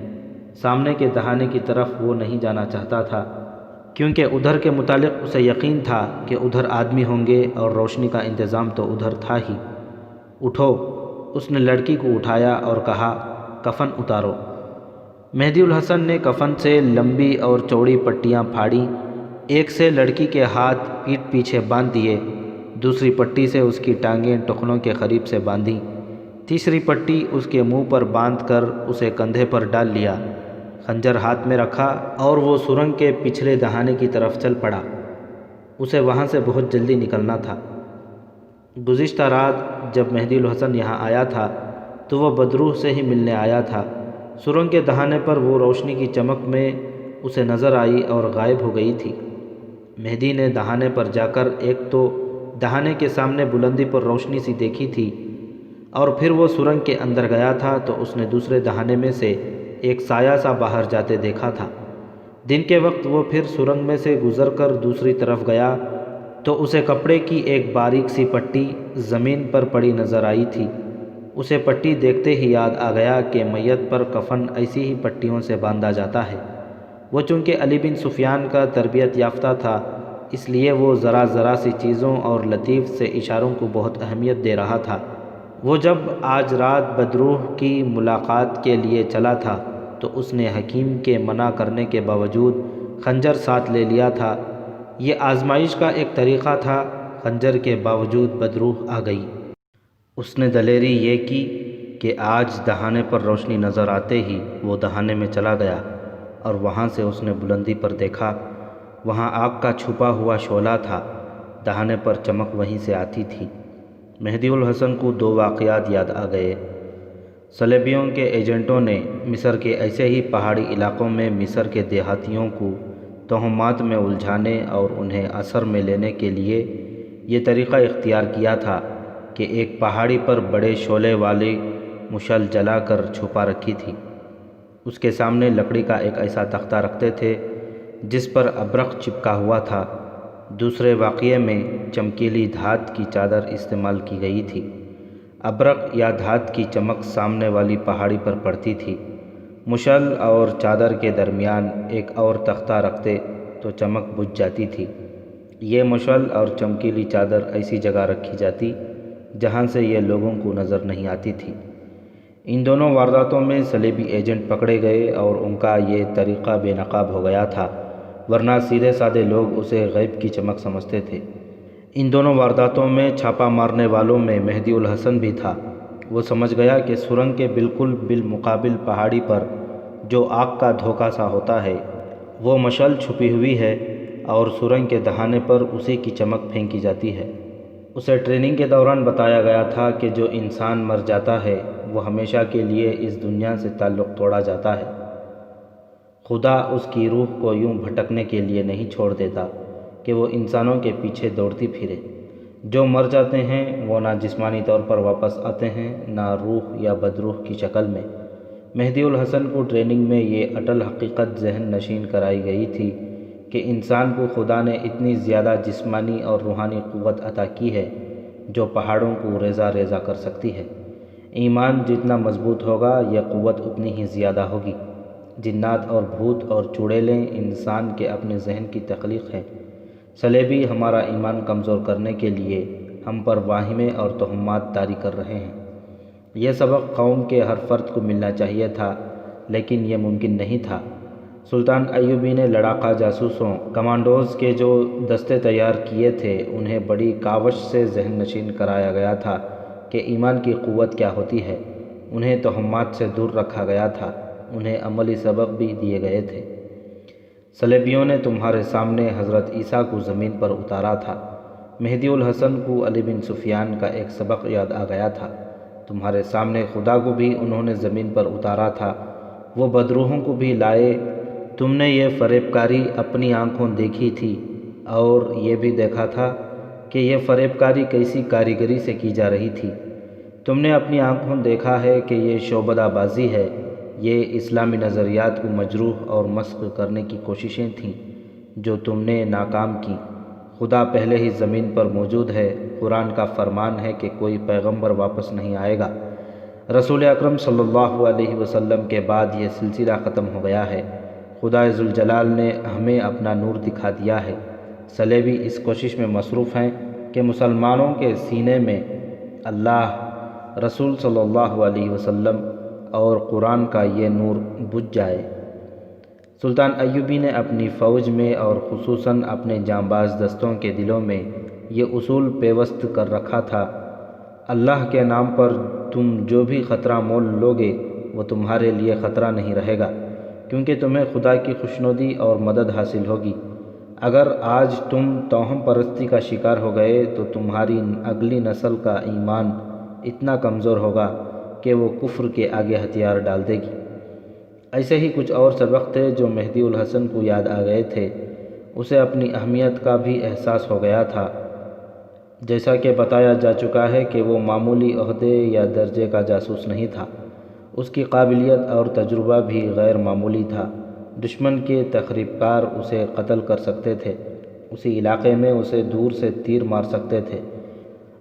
سامنے کے دہانے کی طرف وہ نہیں جانا چاہتا تھا کیونکہ ادھر کے متعلق اسے یقین تھا کہ ادھر آدمی ہوں گے اور روشنی کا انتظام تو ادھر تھا ہی۔ اٹھو، اس نے لڑکی کو اٹھایا اور کہا، کفن اتارو۔ مہدی الحسن نے کفن سے لمبی اور چوڑی پٹیاں پھاڑیں۔ ایک سے لڑکی کے ہاتھ پیٹھ پیچھے باندھ دیے، دوسری پٹی سے اس کی ٹانگیں ٹخنوں کے قریب سے باندھیں، تیسری پٹی اس کے منہ پر باندھ کر اسے کندھے پر ڈال لیا، خنجر ہاتھ میں رکھا اور وہ سرنگ کے پچھلے دہانے کی طرف چل پڑا۔ اسے وہاں سے بہت جلدی نکلنا تھا۔ گزشتہ رات جب مہدی الحسن یہاں آیا تھا تو وہ بدروح سے ہی ملنے آیا تھا۔ سرنگ کے دہانے پر وہ روشنی کی چمک میں اسے نظر آئی اور غائب ہو گئی تھی۔ مہدی نے دہانے پر جا کر ایک تو دہانے کے سامنے بلندی پر روشنی سی دیکھی تھی اور پھر وہ سرنگ کے اندر گیا تھا تو اس نے دوسرے دہانے میں سے ایک سایہ سا باہر جاتے دیکھا تھا۔ دن کے وقت وہ پھر سرنگ میں سے گزر کر دوسری طرف گیا تو اسے کپڑے کی ایک باریک سی پٹی زمین پر پڑی نظر آئی تھی۔ اسے پٹی دیکھتے ہی یاد آ گیا کہ میت پر کفن ایسی ہی پٹیوں سے باندھا جاتا ہے۔ وہ چونکہ علی بن سفیان کا تربیت یافتہ تھا، اس لیے وہ ذرا ذرا سی چیزوں اور لطیف سے اشاروں کو بہت اہمیت دے رہا تھا۔ وہ جب آج رات بدروح کی ملاقات کے لیے چلا تھا تو اس نے حکیم کے منع کرنے کے باوجود خنجر ساتھ لے لیا تھا۔ یہ آزمائش کا ایک طریقہ تھا۔ خنجر کے باوجود بدروح آ گئی۔ اس نے دلیری یہ کی کہ آج دہانے پر روشنی نظر آتے ہی وہ دہانے میں چلا گیا اور وہاں سے اس نے بلندی پر دیکھا، وہاں آگ کا چھپا ہوا شعلہ تھا، دہانے پر چمک وہیں سے آتی تھی۔ مہدی الحسن کو دو واقعات یاد آ گئے۔ صلیبیوں کے ایجنٹوں نے مصر کے ایسے ہی پہاڑی علاقوں میں مصر کے دیہاتیوں کو توہمات میں الجھانے اور انہیں اثر میں لینے کے لیے یہ طریقہ اختیار کیا تھا کہ ایک پہاڑی پر بڑے شعلے والی مشعل جلا کر چھپا رکھی تھی۔ اس کے سامنے لکڑی کا ایک ایسا تختہ رکھتے تھے جس پر ابرق چپکا ہوا تھا۔ دوسرے واقعے میں چمکیلی دھات کی چادر استعمال کی گئی تھی۔ ابرق یا دھات کی چمک سامنے والی پہاڑی پر پڑتی تھی۔ مشعل اور چادر کے درمیان ایک اور تختہ رکھتے تو چمک بجھ جاتی تھی۔ یہ مشعل اور چمکیلی چادر ایسی جگہ رکھی جاتی جہاں سے یہ لوگوں کو نظر نہیں آتی تھی۔ ان دونوں وارداتوں میں صلیبی ایجنٹ پکڑے گئے اور ان کا یہ طریقہ بے نقاب ہو گیا تھا، ورنہ سیدھے سادے لوگ اسے غیب کی چمک سمجھتے تھے۔ ان دونوں وارداتوں میں چھاپا مارنے والوں میں مہدی الحسن بھی تھا۔ وہ سمجھ گیا کہ سرنگ کے بالکل بالمقابل پہاڑی پر جو آگ کا دھوکہ سا ہوتا ہے وہ مشعل چھپی ہوئی ہے اور سرنگ کے دہانے پر اسی کی چمک پھینکی جاتی ہے۔ اسے ٹریننگ کے دوران بتایا گیا تھا کہ جو انسان مر جاتا ہے وہ ہمیشہ کے لیے اس دنیا سے تعلق توڑا جاتا ہے۔ خدا اس کی روح کو یوں بھٹکنے کے لیے نہیں چھوڑ دیتا کہ وہ انسانوں کے پیچھے دوڑتی پھرے۔ جو مر جاتے ہیں وہ نہ جسمانی طور پر واپس آتے ہیں، نہ روح یا بدروح کی شکل میں۔ مہدی الحسن کو ٹریننگ میں یہ اٹل حقیقت ذہن نشین کرائی گئی تھی کہ انسان کو خدا نے اتنی زیادہ جسمانی اور روحانی قوت عطا کی ہے جو پہاڑوں کو ریزہ ریزہ کر سکتی ہے۔ ایمان جتنا مضبوط ہوگا یہ قوت اتنی ہی زیادہ ہوگی۔ جنات اور بھوت اور چڑیلیں انسان کے اپنے ذہن کی تخلیق ہیں۔ صلیبی ہمارا ایمان کمزور کرنے کے لیے ہم پر واہمے اور توہمات طاری کر رہے ہیں۔ یہ سبق قوم کے ہر فرد کو ملنا چاہیے تھا، لیکن یہ ممکن نہیں تھا۔ سلطان ایوبی نے لڑاکا جاسوسوں، کمانڈوز کے جو دستے تیار کیے تھے انہیں بڑی کاوش سے ذہن نشین کرایا گیا تھا کہ ایمان کی قوت کیا ہوتی ہے۔ انہیں توہمات سے دور رکھا گیا تھا، انہیں عملی سبق بھی دیے گئے تھے۔ صلیبیوں نے تمہارے سامنے حضرت عیسیٰ کو زمین پر اتارا تھا۔ مہدی الحسن کو علی بن سفیان کا ایک سبق یاد آ گیا تھا۔ تمہارے سامنے خدا کو بھی انہوں نے زمین پر اتارا تھا، وہ بدروحوں کو بھی لائے۔ تم نے یہ فریب کاری اپنی آنکھوں دیکھی تھی اور یہ بھی دیکھا تھا کہ یہ فریب کاری کیسی کاریگری سے کی جا رہی تھی۔ تم نے اپنی آنکھوں دیکھا ہے کہ یہ شعبدہ بازی ہے، یہ اسلامی نظریات کو مجروح اور مسخ کرنے کی کوششیں تھیں جو تم نے ناکام کیں۔ خدا پہلے ہی زمین پر موجود ہے۔ قرآن کا فرمان ہے کہ کوئی پیغمبر واپس نہیں آئے گا۔ رسول اکرم صلی اللہ علیہ وسلم کے بعد یہ سلسلہ ختم ہو گیا ہے۔ خدا ذوالجلال نے ہمیں اپنا نور دکھا دیا ہے۔ صلیبی اس کوشش میں مصروف ہیں کہ مسلمانوں کے سینے میں اللہ، رسول صلی اللہ علیہ وسلم اور قرآن کا یہ نور بجھ جائے۔ سلطان ایوبی نے اپنی فوج میں اور خصوصاً اپنے جانباز دستوں کے دلوں میں یہ اصول پیوست کر رکھا تھا، اللہ کے نام پر تم جو بھی خطرہ مول لوگے وہ تمہارے لیے خطرہ نہیں رہے گا، کیونکہ تمہیں خدا کی خوشنودی اور مدد حاصل ہوگی۔ اگر آج تم توہم پرستی کا شکار ہو گئے تو تمہاری اگلی نسل کا ایمان اتنا کمزور ہوگا کہ وہ کفر کے آگے ہتھیار ڈال دے گی۔ ایسے ہی کچھ اور سبق تھے جو مہدی الحسن کو یاد آ گئے تھے۔ اسے اپنی اہمیت کا بھی احساس ہو گیا تھا۔ جیسا کہ بتایا جا چکا ہے کہ وہ معمولی عہدے یا درجے کا جاسوس نہیں تھا، اس کی قابلیت اور تجربہ بھی غیر معمولی تھا۔ دشمن کے تخریب کار اسے قتل کر سکتے تھے، اسی علاقے میں اسے دور سے تیر مار سکتے تھے،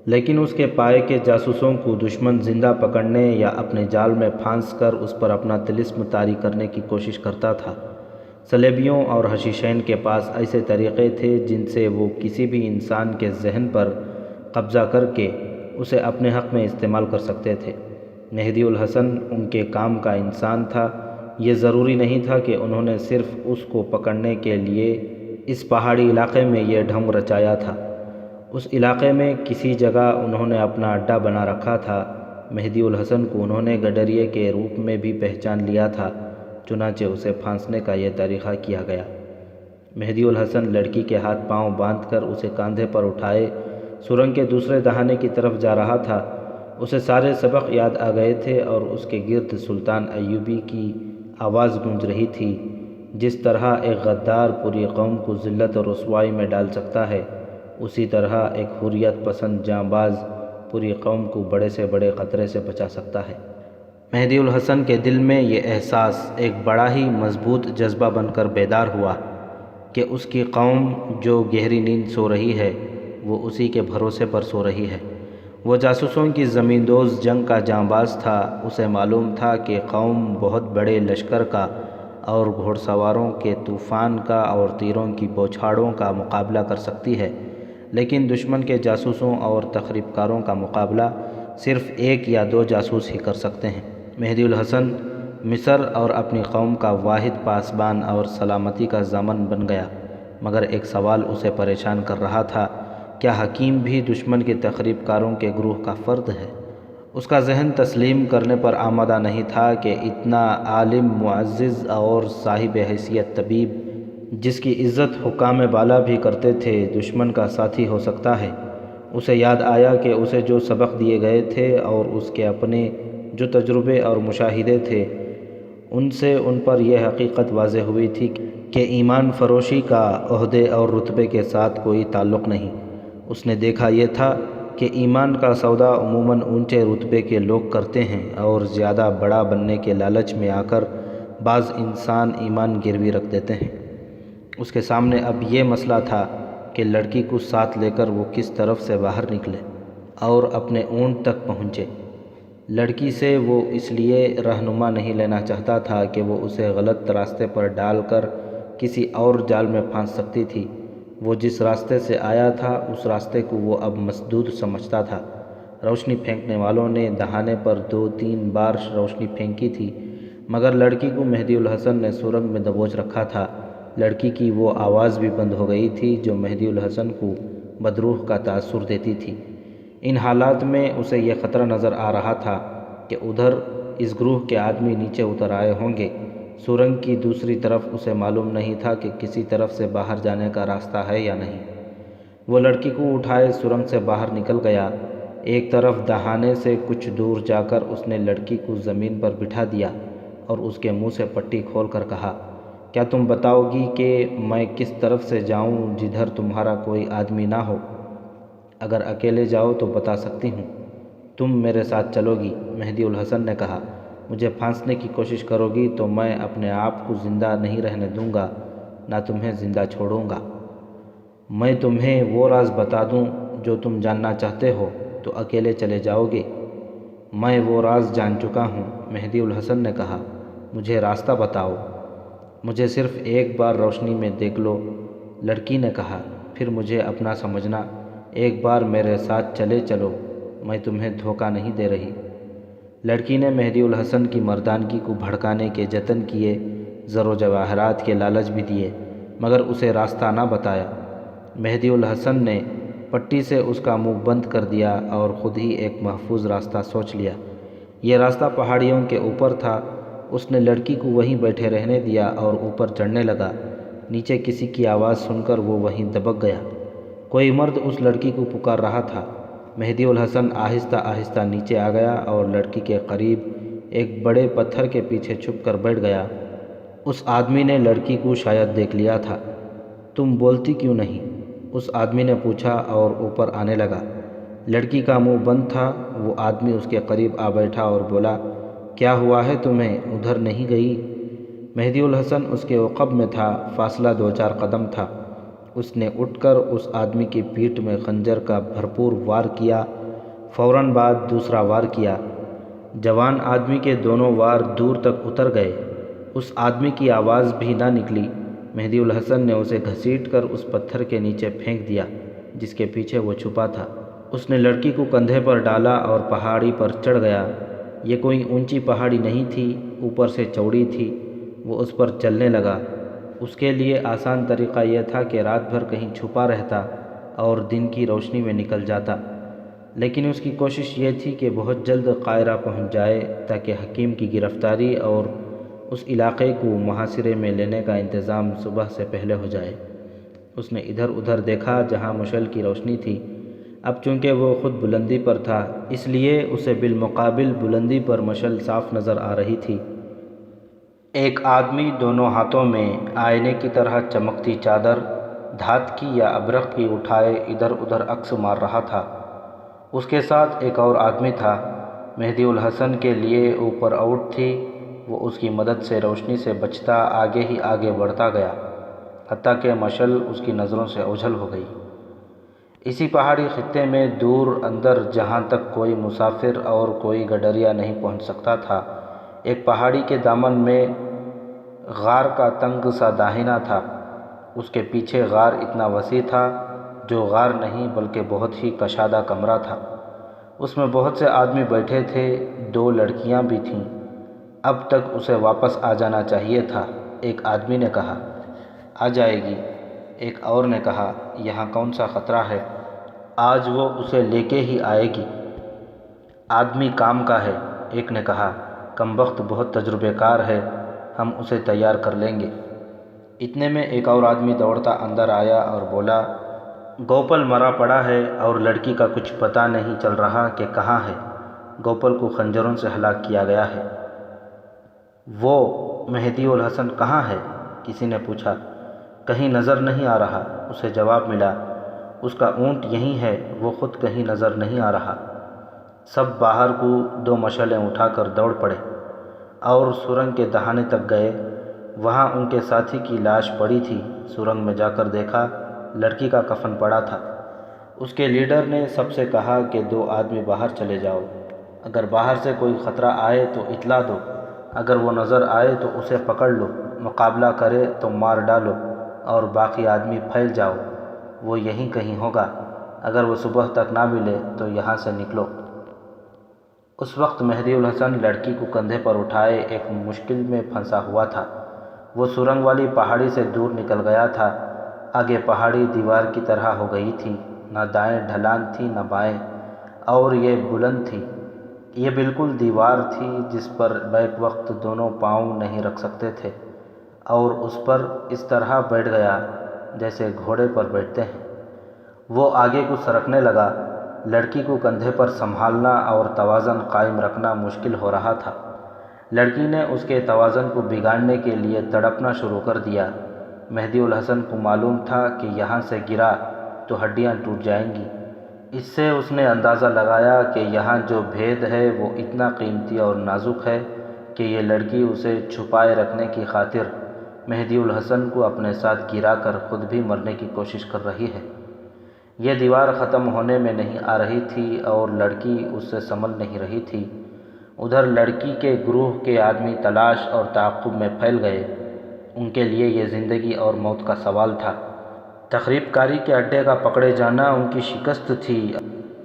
لیکن اس کے پائے کے جاسوسوں کو دشمن زندہ پکڑنے یا اپنے جال میں پھانس کر اس پر اپنا طلسم طاری کرنے کی کوشش کرتا تھا۔ صلیبیوں اور حشیشین کے پاس ایسے طریقے تھے جن سے وہ کسی بھی انسان کے ذہن پر قبضہ کر کے اسے اپنے حق میں استعمال کر سکتے تھے۔ مہدی الحسن ان کے کام کا انسان تھا۔ یہ ضروری نہیں تھا کہ انہوں نے صرف اس کو پکڑنے کے لیے اس پہاڑی علاقے میں یہ ڈھنگ رچایا تھا۔ اس علاقے میں کسی جگہ انہوں نے اپنا اڈا بنا رکھا تھا۔ مہدی الحسن کو انہوں نے گڈریے کے روپ میں بھی پہچان لیا تھا، چنانچہ اسے پھانسنے کا یہ طریقہ کیا گیا۔ مہدی الحسن لڑکی کے ہاتھ پاؤں باندھ کر اسے کاندھے پر اٹھائے سرنگ کے دوسرے دہانے کی طرف جا رہا تھا۔ اسے سارے سبق یاد آ گئے تھے اور اس کے گرد سلطان ایوبی کی آواز گونج رہی تھی۔ جس طرح ایک غدار پوری قوم کو ذلت اور رسوائی میں ڈال سکتا ہے، اسی طرح ایک حریت پسند جاں باز پوری قوم کو بڑے سے بڑے خطرے سے بچا سکتا ہے۔ مہدی الحسن کے دل میں یہ احساس ایک بڑا ہی مضبوط جذبہ بن کر بیدار ہوا کہ اس کی قوم جو گہری نیند سو رہی ہے، وہ اسی کے بھروسے پر سو رہی ہے۔ وہ جاسوسوں کی زمین دوز جنگ کا جاں باز تھا۔ اسے معلوم تھا کہ قوم بہت بڑے لشکر کا اور گھوڑ سواروں کے طوفان کا اور تیروں کی بوچھاڑوں کا مقابلہ کر سکتی ہے، لیکن دشمن کے جاسوسوں اور تخریب کاروں کا مقابلہ صرف ایک یا دو جاسوس ہی کر سکتے ہیں۔ مہدی الحسن مصر اور اپنی قوم کا واحد پاسبان اور سلامتی کا ضامن بن گیا، مگر ایک سوال اسے پریشان کر رہا تھا: کیا حکیم بھی دشمن کے تخریب کاروں کے گروہ کا فرد ہے؟ اس کا ذہن تسلیم کرنے پر آمادہ نہیں تھا کہ اتنا عالم، معزز اور صاحب حیثیت طبیب، جس کی عزت حکام بالا بھی کرتے تھے، دشمن کا ساتھی ہو سکتا ہے۔ اسے یاد آیا کہ اسے جو سبق دیے گئے تھے اور اس کے اپنے جو تجربے اور مشاہدے تھے، ان سے ان پر یہ حقیقت واضح ہوئی تھی کہ ایمان فروشی کا عہدے اور رتبے کے ساتھ کوئی تعلق نہیں۔ اس نے دیکھا یہ تھا کہ ایمان کا سودا عموماً اونچے رتبے کے لوگ کرتے ہیں، اور زیادہ بڑا بننے کے لالچ میں آ کر بعض انسان ایمان گروی رکھ دیتے ہیں۔ اس کے سامنے اب یہ مسئلہ تھا کہ لڑکی کو ساتھ لے کر وہ کس طرف سے باہر نکلے اور اپنے اونٹ تک پہنچے۔ لڑکی سے وہ اس لیے رہنما نہیں لینا چاہتا تھا کہ وہ اسے غلط راستے پر ڈال کر کسی اور جال میں پھانس سکتی تھی۔ وہ جس راستے سے آیا تھا اس راستے کو وہ اب مسدود سمجھتا تھا۔ روشنی پھینکنے والوں نے دہانے پر 2-3 بار روشنی پھینکی تھی، مگر لڑکی کو مہدی الحسن نے سرنگ میں دبوچ رکھا تھا۔ لڑکی کی وہ آواز بھی بند ہو گئی تھی جو مہدی الحسن کو بدروح کا تاثر دیتی تھی۔ ان حالات میں اسے یہ خطرہ نظر آ رہا تھا کہ ادھر اس گروہ کے آدمی نیچے اتر آئے ہوں گے۔ سرنگ کی دوسری طرف اسے معلوم نہیں تھا کہ کسی طرف سے باہر جانے کا راستہ ہے یا نہیں۔ وہ لڑکی کو اٹھائے سرنگ سے باہر نکل گیا۔ ایک طرف دہانے سے کچھ دور جا کر اس نے لڑکی کو زمین پر بٹھا دیا اور اس کے منہ سے پٹی کھول کر کہا: کیا تم بتاؤ گی کہ میں کس طرف سے جاؤں جدھر تمہارا کوئی آدمی نہ ہو؟ اگر اکیلے جاؤ تو بتا سکتی ہوں۔ تم میرے ساتھ چلو گی؟ مہدی الحسن نے کہا: مجھے پھانسنے کی کوشش کرو گی تو میں اپنے آپ کو زندہ نہیں رہنے دوں گا، نہ تمہیں زندہ چھوڑوں گا۔ میں تمہیں وہ راز بتا دوں جو تم جاننا چاہتے ہو تو اکیلے چلے جاؤ گے۔ میں وہ راز جان چکا ہوں، مہدی الحسن نے کہا۔ مجھے راستہ بتاؤ، مجھے صرف ایک بار روشنی میں دیکھ لو، لڑکی نے کہا، پھر مجھے اپنا سمجھنا۔ ایک بار میرے ساتھ چلے چلو، میں تمہیں دھوکہ نہیں دے رہی۔ لڑکی نے مہدی الحسن کی مردانگی کو بھڑکانے کے جتن کیے، زر و جواہرات کے لالچ بھی دیے، مگر اسے راستہ نہ بتایا۔ مہدی الحسن نے پٹی سے اس کا منہ بند کر دیا اور خود ہی ایک محفوظ راستہ سوچ لیا۔ یہ راستہ پہاڑیوں کے اوپر تھا۔ اس نے لڑکی کو وہیں بیٹھے رہنے دیا اور اوپر چڑھنے لگا۔ نیچے کسی کی آواز سن کر وہ وہیں دبک گیا۔ کوئی مرد اس لڑکی کو پکار رہا تھا۔ مہدی الحسن آہستہ آہستہ نیچے آ گیا اور لڑکی کے قریب ایک بڑے پتھر کے پیچھے چھپ کر بیٹھ گیا۔ اس آدمی نے لڑکی کو شاید دیکھ لیا تھا۔ تم بولتی کیوں نہیں؟ اس آدمی نے پوچھا اور اوپر آنے لگا۔ لڑکی کا منہ بند تھا۔ وہ آدمی اس کے قریب آ بیٹھا اور بولا: کیا ہوا ہے تمہیں؟ ادھر نہیں گئی؟ مہدی الحسن اس کے عقب میں تھا، فاصلہ 2-4 قدم تھا۔ اس نے اٹھ کر اس آدمی کی پیٹھ میں خنجر کا بھرپور وار کیا، فوراً بعد دوسرا وار کیا۔ جوان آدمی کے دونوں وار دور تک اتر گئے، اس آدمی کی آواز بھی نہ نکلی۔ مہدی الحسن نے اسے گھسیٹ کر اس پتھر کے نیچے پھینک دیا جس کے پیچھے وہ چھپا تھا۔ اس نے لڑکی کو کندھے پر ڈالا اور پہاڑی پر چڑھ گیا۔ یہ کوئی اونچی پہاڑی نہیں تھی، اوپر سے چوڑی تھی۔ وہ اس پر چلنے لگا۔ اس کے لیے آسان طریقہ یہ تھا کہ رات بھر کہیں چھپا رہتا اور دن کی روشنی میں نکل جاتا، لیکن اس کی کوشش یہ تھی کہ بہت جلد قاہرہ پہنچ جائے تاکہ حکیم کی گرفتاری اور اس علاقے کو محاصرے میں لینے کا انتظام صبح سے پہلے ہو جائے۔ اس نے ادھر ادھر دیکھا جہاں مشعل کی روشنی تھی۔ اب چونکہ وہ خود بلندی پر تھا، اس لیے اسے بالمقابل بلندی پر مشعل صاف نظر آ رہی تھی۔ ایک آدمی دونوں ہاتھوں میں آئینے کی طرح چمکتی چادر، دھات کی یا ابرق کی اٹھائے ادھر ادھر عکس مار رہا تھا۔ اس کے ساتھ ایک اور آدمی تھا۔ مہدی الحسن کے لیے اوپر آؤٹ تھی۔ وہ اس کی مدد سے روشنی سے بچتا آگے ہی آگے بڑھتا گیا، حتیٰ کہ مشعل اس کی نظروں سے اوجھل ہو گئی۔ اسی پہاڑی خطے میں دور اندر جہاں تک کوئی مسافر اور کوئی گڈریا نہیں پہنچ سکتا تھا، ایک پہاڑی کے دامن میں غار کا تنگ سا داہنہ تھا۔ اس کے پیچھے غار اتنا وسیع تھا جو غار نہیں بلکہ بہت ہی کشادہ کمرہ تھا۔ اس میں بہت سے آدمی بیٹھے تھے، 2 لڑکیاں بھی تھیں۔ اب تک اسے واپس آ جانا چاہیے تھا، ایک آدمی نے کہا۔ آ جائے گی، ایک اور نے کہا۔ یہاں کون سا خطرہ ہے، آج وہ اسے لے کے ہی آئے گی۔ آدمی کام کا ہے، ایک نے کہا۔ کمبخت بہت تجربے کار ہے، ہم اسے تیار کر لیں گے۔ اتنے میں ایک اور آدمی دوڑتا اندر آیا اور بولا، گوپل مرا پڑا ہے اور لڑکی کا کچھ پتہ نہیں چل رہا کہ کہاں ہے۔ گوپل کو خنجروں سے ہلاک کیا گیا ہے۔ وہ مہدی الحسن کہاں ہے؟ کسی نے پوچھا۔ کہیں نظر نہیں آ رہا، اسے جواب ملا۔ اس کا اونٹ یہیں ہے، وہ خود کہیں نظر نہیں آ رہا۔ سب باہر کو 2 مشعلیں اٹھا کر دوڑ پڑے اور سرنگ کے دہانے تک گئے۔ وہاں ان کے ساتھی کی لاش پڑی تھی۔ سرنگ میں جا کر دیکھا، لڑکی کا کفن پڑا تھا۔ اس کے لیڈر نے سب سے کہا کہ 2 آدمی باہر چلے جاؤ، اگر باہر سے کوئی خطرہ آئے تو اطلاع دو، اگر وہ نظر آئے تو اسے پکڑ لو، مقابلہ کرے تو مار ڈالو، اور باقی آدمی پھیل جاؤ، وہ یہیں کہیں ہوگا۔ اگر وہ صبح تک نہ ملے تو یہاں سے نکلو۔ اس وقت مہدی الحسن لڑکی کو کندھے پر اٹھائے ایک مشکل میں پھنسا ہوا تھا۔ وہ سرنگ والی پہاڑی سے دور نکل گیا تھا۔ آگے پہاڑی دیوار کی طرح ہو گئی تھی، نہ دائیں ڈھلان تھی نہ بائیں، اور یہ بلند تھی۔ یہ بالکل دیوار تھی جس پر بیک وقت دونوں پاؤں نہیں رکھ سکتے تھے، اور اس پر اس طرح بیٹھ گیا جیسے گھوڑے پر بیٹھتے ہیں۔ وہ آگے کو سرکنے لگا۔ لڑکی کو کندھے پر سنبھالنا اور توازن قائم رکھنا مشکل ہو رہا تھا۔ لڑکی نے اس کے توازن کو بگاڑنے کے لیے تڑپنا شروع کر دیا۔ مہدی الحسن کو معلوم تھا کہ یہاں سے گرا تو ہڈیاں ٹوٹ جائیں گی۔ اس سے اس نے اندازہ لگایا کہ یہاں جو بھید ہے وہ اتنا قیمتی اور نازک ہے کہ یہ لڑکی اسے چھپائے رکھنے کی خاطر مہدی الحسن کو اپنے ساتھ گرا کر خود بھی مرنے کی کوشش کر رہی ہے۔ یہ دیوار ختم ہونے میں نہیں آ رہی تھی اور لڑکی اس سے سنبھل نہیں رہی تھی۔ ادھر لڑکی کے گروہ کے آدمی تلاش اور تعاقب میں پھیل گئے۔ ان کے لیے یہ زندگی اور موت کا سوال تھا۔ تخریب کاری کے اڈے کا پکڑے جانا ان کی شکست تھی،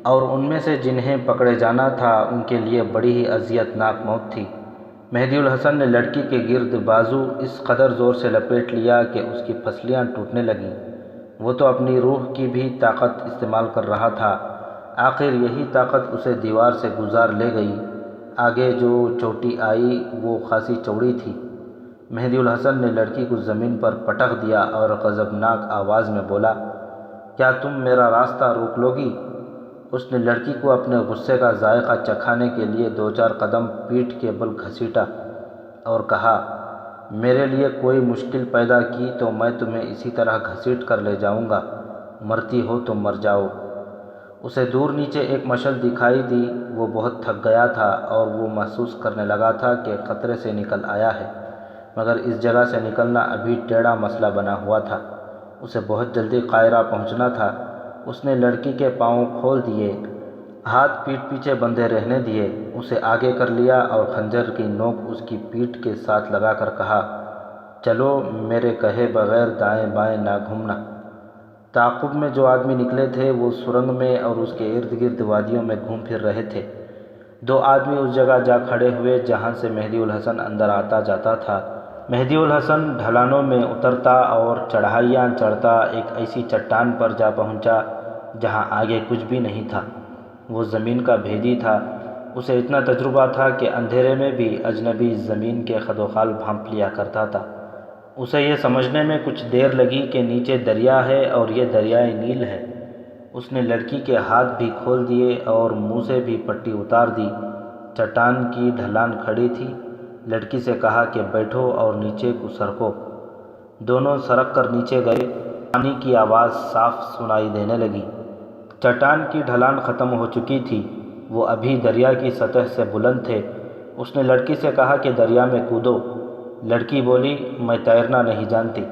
اور ان میں سے جنہیں پکڑے جانا تھا ان کے لیے بڑی ہی اذیت ناک موت تھی۔ مہدی الحسن نے لڑکی کے گرد بازو اس قدر زور سے لپیٹ لیا کہ اس کی پسلیاں ٹوٹنے لگیں۔ وہ تو اپنی روح کی بھی طاقت استعمال کر رہا تھا۔ آخر یہی طاقت اسے دیوار سے گزار لے گئی۔ آگے جو چوٹی آئی وہ خاصی چوڑی تھی۔ مہدی الحسن نے لڑکی کو زمین پر پٹخ دیا اور غضبناک آواز میں بولا، کیا تم میرا راستہ روک لو گی؟ اس نے لڑکی کو اپنے غصے کا ذائقہ چکھانے کے لیے 2-4 قدم پیٹھ کے بل گھسیٹا اور کہا، میرے لیے کوئی مشکل پیدا کی تو میں تمہیں اسی طرح گھسیٹ کر لے جاؤں گا، مرتی ہو تو مر جاؤ۔ اسے دور نیچے ایک مشعل دکھائی دی۔ وہ بہت تھک گیا تھا اور وہ محسوس کرنے لگا تھا کہ خطرے سے نکل آیا ہے۔ مگر اس جگہ سے نکلنا ابھی ٹیڑھا مسئلہ بنا ہوا تھا۔ اسے بہت جلدی قاہرہ پہنچنا تھا۔ اس نے لڑکی کے پاؤں کھول دیے، ہاتھ پیٹھ پیچھے بندھے رہنے دیے، اسے آگے کر لیا اور خنجر کی نوک اس کی پیٹھ کے ساتھ لگا کر کہا، چلو میرے کہے بغیر دائیں بائیں نہ گھومنا۔ تعاقب میں جو آدمی نکلے تھے وہ سرنگ میں اور اس کے ارد گرد وادیوں میں گھوم پھر رہے تھے۔ 2 آدمی اس جگہ جا کھڑے ہوئے جہاں سے مہدی الحسن اندر آتا جاتا تھا۔ مہدی الحسن ڈھلانوں میں اترتا اور چڑھائیاں چڑھتا ایک ایسی چٹان پر جا پہنچا جہاں آگے کچھ بھی نہیں تھا۔ وہ زمین کا بھیدی تھا۔ اسے اتنا تجربہ تھا کہ اندھیرے میں بھی اجنبی زمین کے خد و خال بھانپ لیا کرتا تھا۔ اسے یہ سمجھنے میں کچھ دیر لگی کہ نیچے دریا ہے اور یہ دریائے نیل ہے۔ اس نے لڑکی کے ہاتھ بھی کھول دیے اور منہ سے بھی پٹی اتار دی۔ چٹان کی ڈھلان کھڑی تھی۔ لڑکی سے کہا کہ بیٹھو اور نیچے کو سرکو۔ دونوں سرک کر نیچے گئے۔ پانی کی آواز صاف سنائی دینے لگی۔ چٹان کی ڈھلان ختم ہو چکی تھی۔ وہ ابھی دریا کی سطح سے بلند تھے۔ اس نے لڑکی سے کہا کہ دریا میں کودو۔ لڑکی بولی، میں تیرنا نہیں جانتی۔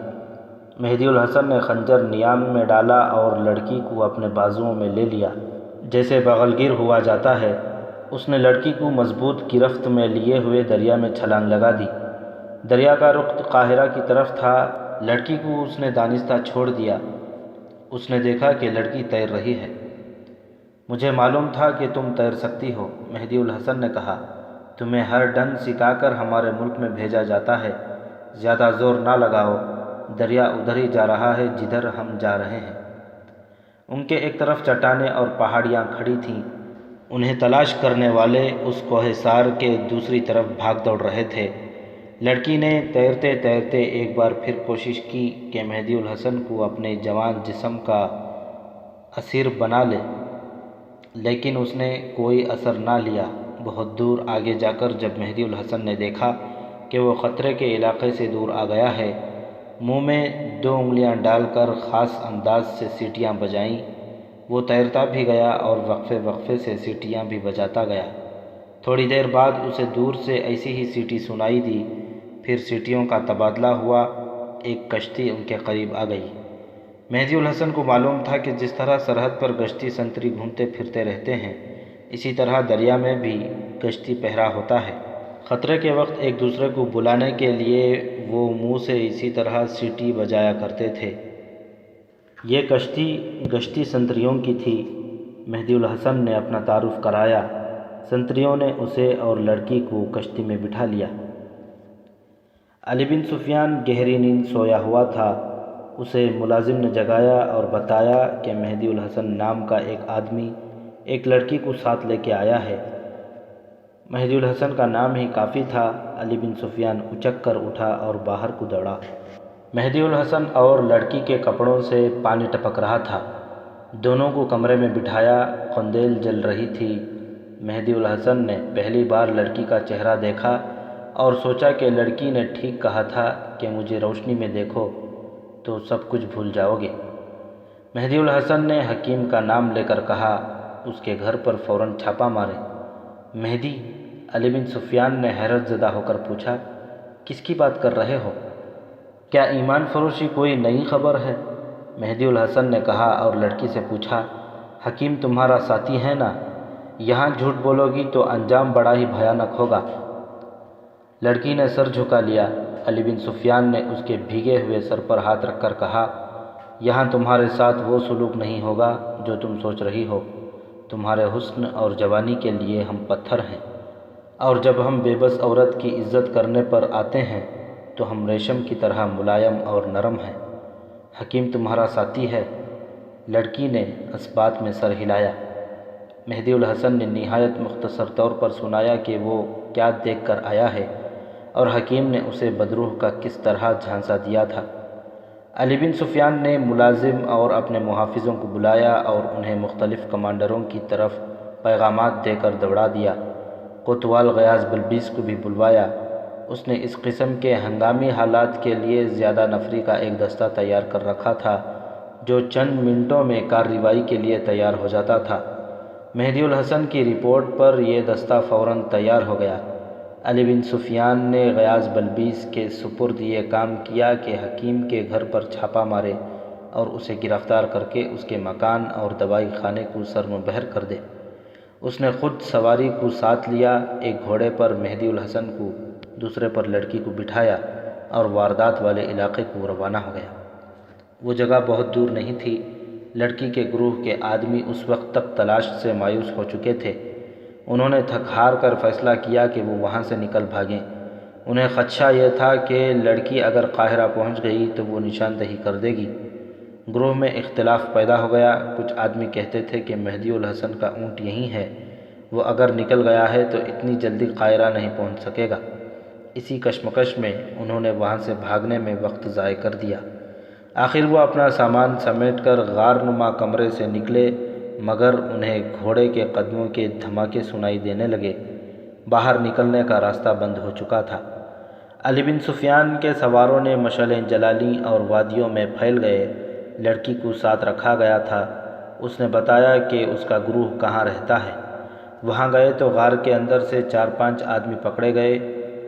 مہدی الحسن نے خنجر نیام میں ڈالا اور لڑکی کو اپنے بازوؤں میں لے لیا جیسے بغلگیر ہوا جاتا ہے۔ اس نے لڑکی کو مضبوط گرفت میں لیے ہوئے دریا میں چھلانگ لگا دی۔ دریا کا رخ قاہرہ کی طرف تھا۔ لڑکی کو اس نے دانستہ چھوڑ دیا۔ اس نے دیکھا کہ لڑکی تیر رہی ہے۔ مجھے معلوم تھا کہ تم تیر سکتی ہو، مہدی الحسن نے کہا۔ تمہیں ہر ڈنگ سکھا کر ہمارے ملک میں بھیجا جاتا ہے۔ زیادہ زور نہ لگاؤ، دریا ادھر ہی جا رہا ہے جدھر ہم جا رہے ہیں۔ ان کے ایک طرف چٹانیں اور پہاڑیاں کھڑی تھیں۔ انہیں تلاش کرنے والے اس کوہ سار کے دوسری طرف بھاگ دوڑ رہے تھے۔ لڑکی نے تیرتے تیرتے ایک بار پھر کوشش کی کہ مہدی الحسن کو اپنے جوان جسم کا اسیر بنا لے، لیکن اس نے کوئی اثر نہ لیا۔ بہت دور آگے جا کر جب مہدی الحسن نے دیکھا کہ وہ خطرے کے علاقے سے دور آ گیا ہے، منہ میں 2 انگلیاں ڈال کر خاص انداز سے سیٹیاں بجائیں۔ وہ تیرتا بھی گیا اور وقفے وقفے سے سیٹیاں بھی بجاتا گیا۔ تھوڑی دیر بعد اسے دور سے ایسی ہی سیٹی سنائی دی۔ پھر سیٹیوں کا تبادلہ ہوا۔ ایک کشتی ان کے قریب آ گئی۔ مہدی الحسن کو معلوم تھا کہ جس طرح سرحد پر گشتی سنتری گھومتے پھرتے رہتے ہیں، اسی طرح دریا میں بھی گشتی پہرا ہوتا ہے۔ خطرے کے وقت ایک دوسرے کو بلانے کے لیے وہ منہ سے اسی طرح سیٹی بجایا کرتے تھے۔ یہ کشتی گشتی سنتریوں کی تھی۔ مہدی الحسن نے اپنا تعارف کرایا۔ سنتریوں نے اسے اور لڑکی کو کشتی میں بٹھا لیا۔ علی بن سفیان گہری نیند سویا ہوا تھا۔ اسے ملازم نے جگایا اور بتایا کہ مہدی الحسن نام کا ایک آدمی ایک لڑکی کو ساتھ لے کے آیا ہے۔ مہدی الحسن کا نام ہی کافی تھا۔ علی بن سفیان اچک کر اٹھا اور باہر کو دوڑا۔ مہدی الحسن اور لڑکی کے کپڑوں سے پانی ٹپک رہا تھا۔ دونوں کو کمرے میں بٹھایا۔ قندیل جل رہی تھی۔ مہدی الحسن نے پہلی بار لڑکی کا چہرہ دیکھا اور سوچا کہ لڑکی نے ٹھیک کہا تھا کہ مجھے روشنی میں دیکھو تو سب کچھ بھول جاؤ گے۔ مہدی الحسن نے حکیم کا نام لے کر کہا، اس کے گھر پر فوراً چھاپا مارے۔ مہدی، علی بن سفیان نے حیرت زدہ ہو کر پوچھا، کس کی بات کر رہے ہو؟ کیا ایمان فروشی کوئی نئی خبر ہے؟ مہدی الحسن نے کہا اور لڑکی سے پوچھا، حکیم تمہارا ساتھی ہے نا؟ یہاں جھوٹ بولو گی تو انجام بڑا ہی بھیانک ہوگا۔ لڑکی نے سر جھکا لیا۔ علی بن سفیان نے اس کے بھیگے ہوئے سر پر ہاتھ رکھ کر کہا، یہاں تمہارے ساتھ وہ سلوک نہیں ہوگا جو تم سوچ رہی ہو۔ تمہارے حسن اور جوانی کے لیے ہم پتھر ہیں، اور جب ہم بے بس عورت کی عزت کرنے پر آتے ہیں تو ہم ریشم کی طرح ملائم اور نرم ہیں۔ حکیم تمہارا ساتھی ہے۔ لڑکی نے اس بات میں سر ہلایا۔ مہدی الحسن نے نہایت مختصر طور پر سنایا کہ وہ کیا دیکھ کر آیا ہے اور حکیم نے اسے بدروح کا کس طرح جھانسا دیا تھا۔ علی بن سفیان نے ملازم اور اپنے محافظوں کو بلایا اور انہیں مختلف کمانڈروں کی طرف پیغامات دے کر دوڑا دیا۔ کوتوال غیاث بلبیس کو بھی بلوایا۔ اس نے اس قسم کے ہنگامی حالات کے لیے زیادہ نفری کا ایک دستہ تیار کر رکھا تھا جو چند منٹوں میں کارروائی کے لیے تیار ہو جاتا تھا۔ مہدی الحسن کی رپورٹ پر یہ دستہ فوراً تیار ہو گیا۔ علی بن سفیان نے غیاث بلبیس کے سپرد یہ کام کیا کہ حکیم کے گھر پر چھاپا مارے اور اسے گرفتار کر کے اس کے مکان اور دوائی خانے کو سر مبہر کر دے۔ اس نے خود سواری کو ساتھ لیا، ایک گھوڑے پر مہدی الحسن کو، دوسرے پر لڑکی کو بٹھایا اور واردات والے علاقے کو روانہ ہو گیا۔ وہ جگہ بہت دور نہیں تھی۔ لڑکی کے گروہ کے آدمی اس وقت تک تلاش سے مایوس ہو چکے تھے۔ انہوں نے تھک ہار کر فیصلہ کیا کہ وہ وہاں سے نکل بھاگیں۔ انہیں خدشہ یہ تھا کہ لڑکی اگر قاہرہ پہنچ گئی تو وہ نشاندہی کر دے گی۔ گروہ میں اختلاف پیدا ہو گیا۔ کچھ آدمی کہتے تھے کہ مہدی الحسن کا اونٹ یہیں ہے، وہ اگر نکل گیا ہے تو اتنی جلدی قاہرہ نہیں پہنچ سکے گا۔ اسی کشمکش میں انہوں نے وہاں سے بھاگنے میں وقت ضائع کر دیا۔ آخر وہ اپنا سامان سمیٹ کر غار نما کمرے سے نکلے، مگر انہیں گھوڑے کے قدموں کے دھماکے سنائی دینے لگے۔ باہر نکلنے کا راستہ بند ہو چکا تھا۔ علی بن سفیان کے سواروں نے مشعلیں جلا لیں اور وادیوں میں پھیل گئے۔ لڑکی کو ساتھ رکھا گیا تھا۔ اس نے بتایا کہ اس کا گروہ کہاں رہتا ہے۔ وہاں گئے تو غار کے اندر سے 4-5 آدمی پکڑے گئے۔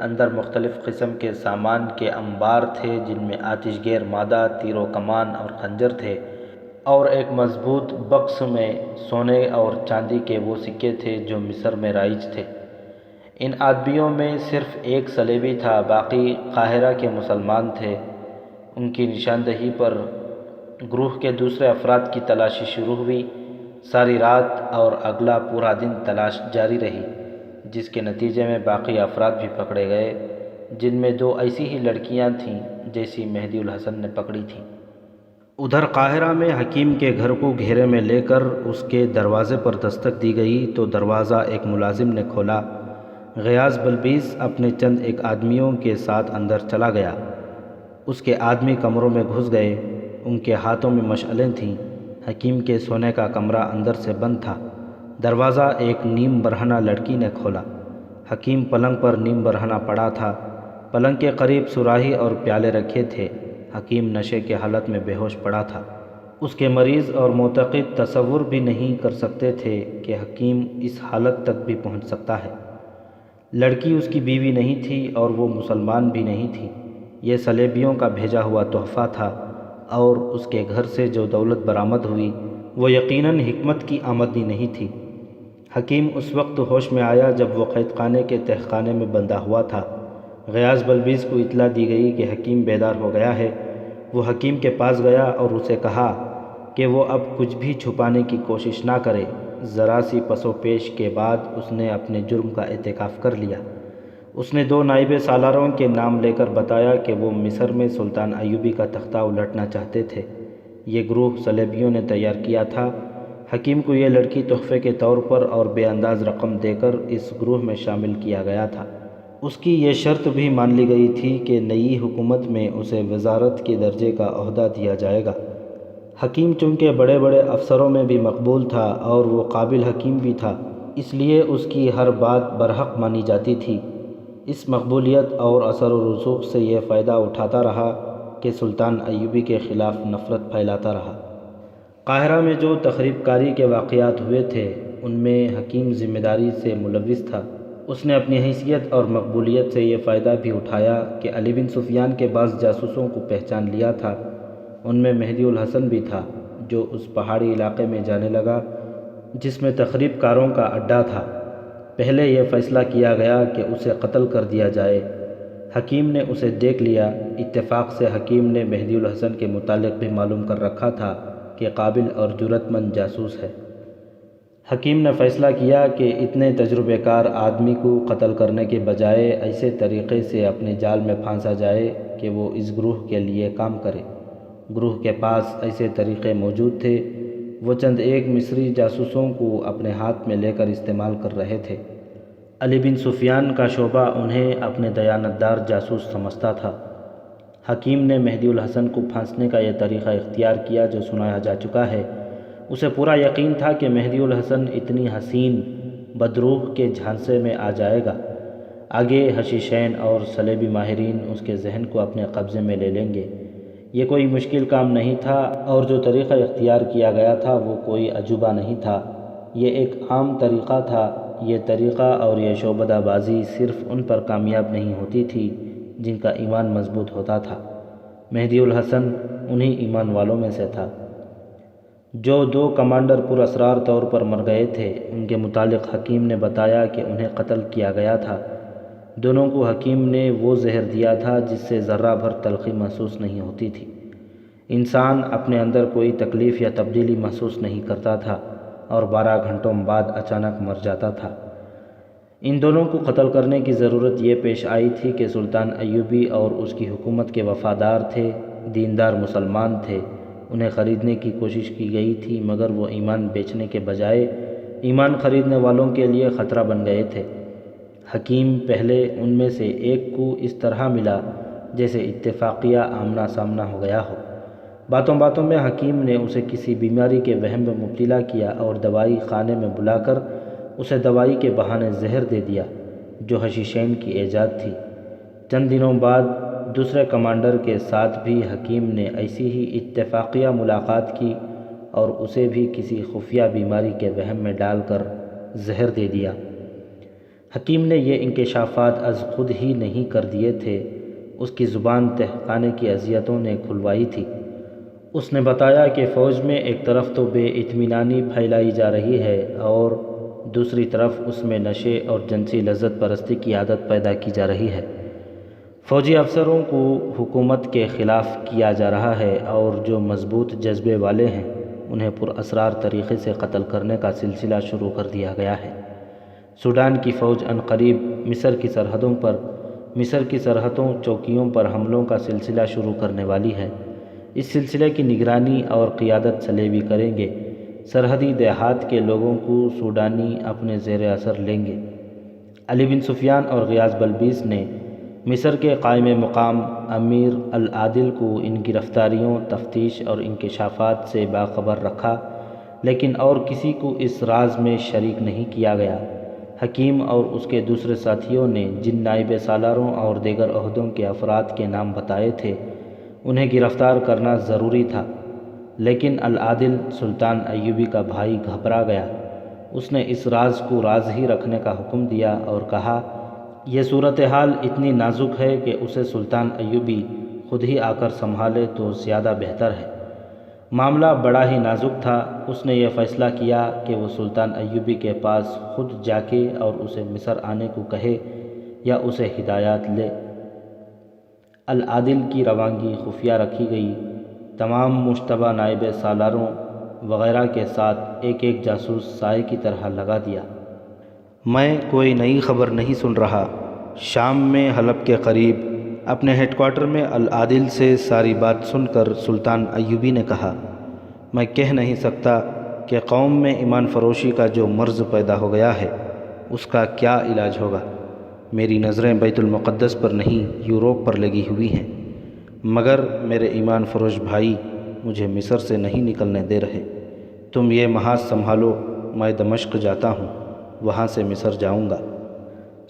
اندر مختلف قسم کے سامان کے انبار تھے، جن میں آتش گیر مادہ، تیر و کمان اور خنجر تھے، اور ایک مضبوط بکس میں سونے اور چاندی کے وہ سکے تھے جو مصر میں رائج تھے۔ ان آدمیوں میں صرف ایک صلیبی تھا، باقی قاہرہ کے مسلمان تھے۔ ان کی نشاندہی پر گروہ کے دوسرے افراد کی تلاشی شروع ہوئی۔ ساری رات اور اگلا پورا دن تلاش جاری رہی، جس کے نتیجے میں باقی افراد بھی پکڑے گئے، جن میں 2 ایسی ہی لڑکیاں تھیں جیسی مہدی الحسن نے پکڑی تھیں۔ ادھر قاہرہ میں حکیم کے گھر کو گھیرے میں لے کر اس کے دروازے پر دستک دی گئی تو دروازہ ایک ملازم نے کھولا۔ غیاث بلبیس اپنے چند ایک آدمیوں کے ساتھ اندر چلا گیا۔ اس کے آدمی کمروں میں گھس گئے۔ ان کے ہاتھوں میں مشعلیں تھیں۔ حکیم کے سونے کا کمرہ اندر سے بند تھا۔ دروازہ ایک نیم برہنہ لڑکی نے کھولا۔ حکیم پلنگ پر نیم برہنہ پڑا تھا۔ پلنگ کے قریب صراحی اور پیالے رکھے تھے۔ حکیم نشے کے حالت میں بے ہوش پڑا تھا۔ اس کے مریض اور معتقد تصور بھی نہیں کر سکتے تھے کہ حکیم اس حالت تک بھی پہنچ سکتا ہے۔ لڑکی اس کی بیوی نہیں تھی اور وہ مسلمان بھی نہیں تھی۔ یہ صلیبیوں کا بھیجا ہوا تحفہ تھا، اور اس کے گھر سے جو دولت برآمد ہوئی وہ یقیناً حکمت کی آمدنی نہیں تھی۔ حکیم اس وقت ہوش میں آیا جب وہ قید خانے کے تہ خانے میں بندھا ہوا تھا۔ غیاث بلبیس کو اطلاع دی گئی کہ حکیم بیدار ہو گیا ہے۔ وہ حکیم کے پاس گیا اور اسے کہا کہ وہ اب کچھ بھی چھپانے کی کوشش نہ کرے۔ ذرا سی پس و پیش کے بعد اس نے اپنے جرم کا اعتراف کر لیا۔ اس نے 2 نائب سالاروں کے نام لے کر بتایا کہ وہ مصر میں سلطان ایوبی کا تختہ الٹنا چاہتے تھے۔ یہ گروہ صلیبیوں نے تیار کیا تھا۔ حکیم کو یہ لڑکی تحفے کے طور پر اور بے انداز رقم دے کر اس گروہ میں شامل کیا گیا تھا۔ اس کی یہ شرط بھی مان لی گئی تھی کہ نئی حکومت میں اسے وزارت کے درجے کا عہدہ دیا جائے گا۔ حکیم چونکہ بڑے بڑے افسروں میں بھی مقبول تھا اور وہ قابل حکیم بھی تھا، اس لیے اس کی ہر بات برحق مانی جاتی تھی۔ اس مقبولیت اور اثر و رسوخ سے یہ فائدہ اٹھاتا رہا کہ سلطان ایوبی کے خلاف نفرت پھیلاتا رہا۔ قاہرہ میں جو تخریب کاری کے واقعات ہوئے تھے ان میں حکیم ذمہ داری سے ملوث تھا۔ اس نے اپنی حیثیت اور مقبولیت سے یہ فائدہ بھی اٹھایا کہ علی بن سفیان کے بعض جاسوسوں کو پہچان لیا تھا۔ ان میں مہدی الحسن بھی تھا، جو اس پہاڑی علاقے میں جانے لگا جس میں تخریب کاروں کا اڈا تھا۔ پہلے یہ فیصلہ کیا گیا کہ اسے قتل کر دیا جائے۔ حکیم نے اسے دیکھ لیا۔ اتفاق سے حکیم نے مہدی الحسن کے متعلق بھی معلوم کر رکھا تھا کہ قابل اور جرأت مند جاسوس ہے۔ حکیم نے فیصلہ کیا کہ اتنے تجربے کار آدمی کو قتل کرنے کے بجائے ایسے طریقے سے اپنے جال میں پھانسا جائے کہ وہ اس گروہ کے لیے کام کرے۔ گروہ کے پاس ایسے طریقے موجود تھے۔ وہ چند ایک مصری جاسوسوں کو اپنے ہاتھ میں لے کر استعمال کر رہے تھے۔ علی بن سفیان کا شعبہ انہیں اپنے دیانتدار جاسوس سمجھتا تھا۔ حکیم نے مہدی الحسن کو پھانسنے کا یہ طریقہ اختیار کیا جو سنایا جا چکا ہے۔ اسے پورا یقین تھا کہ مہدی الحسن اتنی حسین بدروح کے جھانسے میں آ جائے گا۔ آگے حشیشین اور صلیبی ماہرین اس کے ذہن کو اپنے قبضے میں لے لیں گے۔ یہ کوئی مشکل کام نہیں تھا، اور جو طریقہ اختیار کیا گیا تھا وہ کوئی عجوبہ نہیں تھا۔ یہ ایک عام طریقہ تھا یہ طریقہ اور یہ شعبدہ بازی صرف ان پر کامیاب نہیں ہوتی تھی جن کا ایمان مضبوط ہوتا تھا۔ مہدی الحسن انہی ایمان والوں میں سے تھا۔ جو 2 کمانڈر پر اسرار طور پر مر گئے تھے، ان کے متعلق حکیم نے بتایا کہ انہیں قتل کیا گیا تھا۔ دونوں کو حکیم نے وہ زہر دیا تھا جس سے ذرہ بھر تلخی محسوس نہیں ہوتی تھی۔ انسان اپنے اندر کوئی تکلیف یا تبدیلی محسوس نہیں کرتا تھا اور 12 گھنٹوں بعد اچانک مر جاتا تھا۔ ان دونوں کو قتل کرنے کی ضرورت یہ پیش آئی تھی کہ سلطان ایوبی اور اس کی حکومت کے وفادار تھے، دیندار مسلمان تھے۔ انہیں خریدنے کی کوشش کی گئی تھی، مگر وہ ایمان بیچنے کے بجائے ایمان خریدنے والوں کے لیے خطرہ بن گئے تھے۔ حکیم پہلے ان میں سے ایک کو اس طرح ملا جیسے اتفاقیہ آمنا سامنا ہو گیا ہو۔ باتوں باتوں میں حکیم نے اسے کسی بیماری کے وہم میں مبتلا کیا اور دوائی خانے میں بلا کر اسے دوائی کے بہانے زہر دے دیا، جو حشیشین کی ایجاد تھی۔ چند دنوں بعد دوسرے کمانڈر کے ساتھ بھی حکیم نے ایسی ہی اتفاقیہ ملاقات کی اور اسے بھی کسی خفیہ بیماری کے وہم میں ڈال کر زہر دے دیا۔ حکیم نے یہ انکشافات از خود ہی نہیں کر دیے تھے، اس کی زبان تہخانے کی اذیتوں نے کھلوائی تھی۔ اس نے بتایا کہ فوج میں ایک طرف تو بے اطمینانی پھیلائی جا رہی ہے اور دوسری طرف اس میں نشے اور جنسی لذت پرستی کی عادت پیدا کی جا رہی ہے۔ فوجی افسروں کو حکومت کے خلاف کیا جا رہا ہے اور جو مضبوط جذبے والے ہیں انہیں پر اسرار طریقے سے قتل کرنے کا سلسلہ شروع کر دیا گیا ہے۔ سوڈان کی فوج عنقریب مصر کی سرحدوں چوکیوں پر حملوں کا سلسلہ شروع کرنے والی ہے۔ اس سلسلے کی نگرانی اور قیادت صلیبی کریں گے۔ سرحدی دیہات کے لوگوں کو سوڈانی اپنے زیر اثر لیں گے۔ علی بن سفیان اور غیاث بلبیس نے مصر کے قائم مقام امیر العادل کو ان گرفتاریوں، تفتیش اور انکشافات سے باخبر رکھا، لیکن اور کسی کو اس راز میں شریک نہیں کیا گیا۔ حکیم اور اس کے دوسرے ساتھیوں نے جن نائب سالاروں اور دیگر عہدوں کے افراد کے نام بتائے تھے انہیں گرفتار کرنا ضروری تھا، لیکن العادل سلطان ایوبی کا بھائی گھبرا گیا۔ اس نے اس راز کو راز ہی رکھنے کا حکم دیا اور کہا، یہ صورتحال اتنی نازک ہے کہ اسے سلطان ایوبی خود ہی آ کر سنبھالے تو زیادہ بہتر ہے۔ معاملہ بڑا ہی نازک تھا۔ اس نے یہ فیصلہ کیا کہ وہ سلطان ایوبی کے پاس خود جا کے اور اسے مصر آنے کو کہے یا اسے ہدایات لے۔ العادل کی روانگی خفیہ رکھی گئی۔ تمام مشتبہ نائب سالاروں وغیرہ کے ساتھ ایک ایک جاسوس سائے کی طرح لگا دیا۔ میں کوئی نئی خبر نہیں سن رہا۔ شام میں حلب کے قریب اپنے ہیڈ کوارٹر میں العادل سے ساری بات سن کر سلطان ایوبی نے کہا، میں کہہ نہیں سکتا کہ قوم میں ایمان فروشی کا جو مرض پیدا ہو گیا ہے اس کا کیا علاج ہوگا۔ میری نظریں بیت المقدس پر نہیں یوروپ پر لگی ہوئی ہیں، مگر میرے ایمان فروش بھائی مجھے مصر سے نہیں نکلنے دے رہے۔ تم یہ محاذ سنبھالو، میں دمشق جاتا ہوں، وہاں سے مصر جاؤں گا۔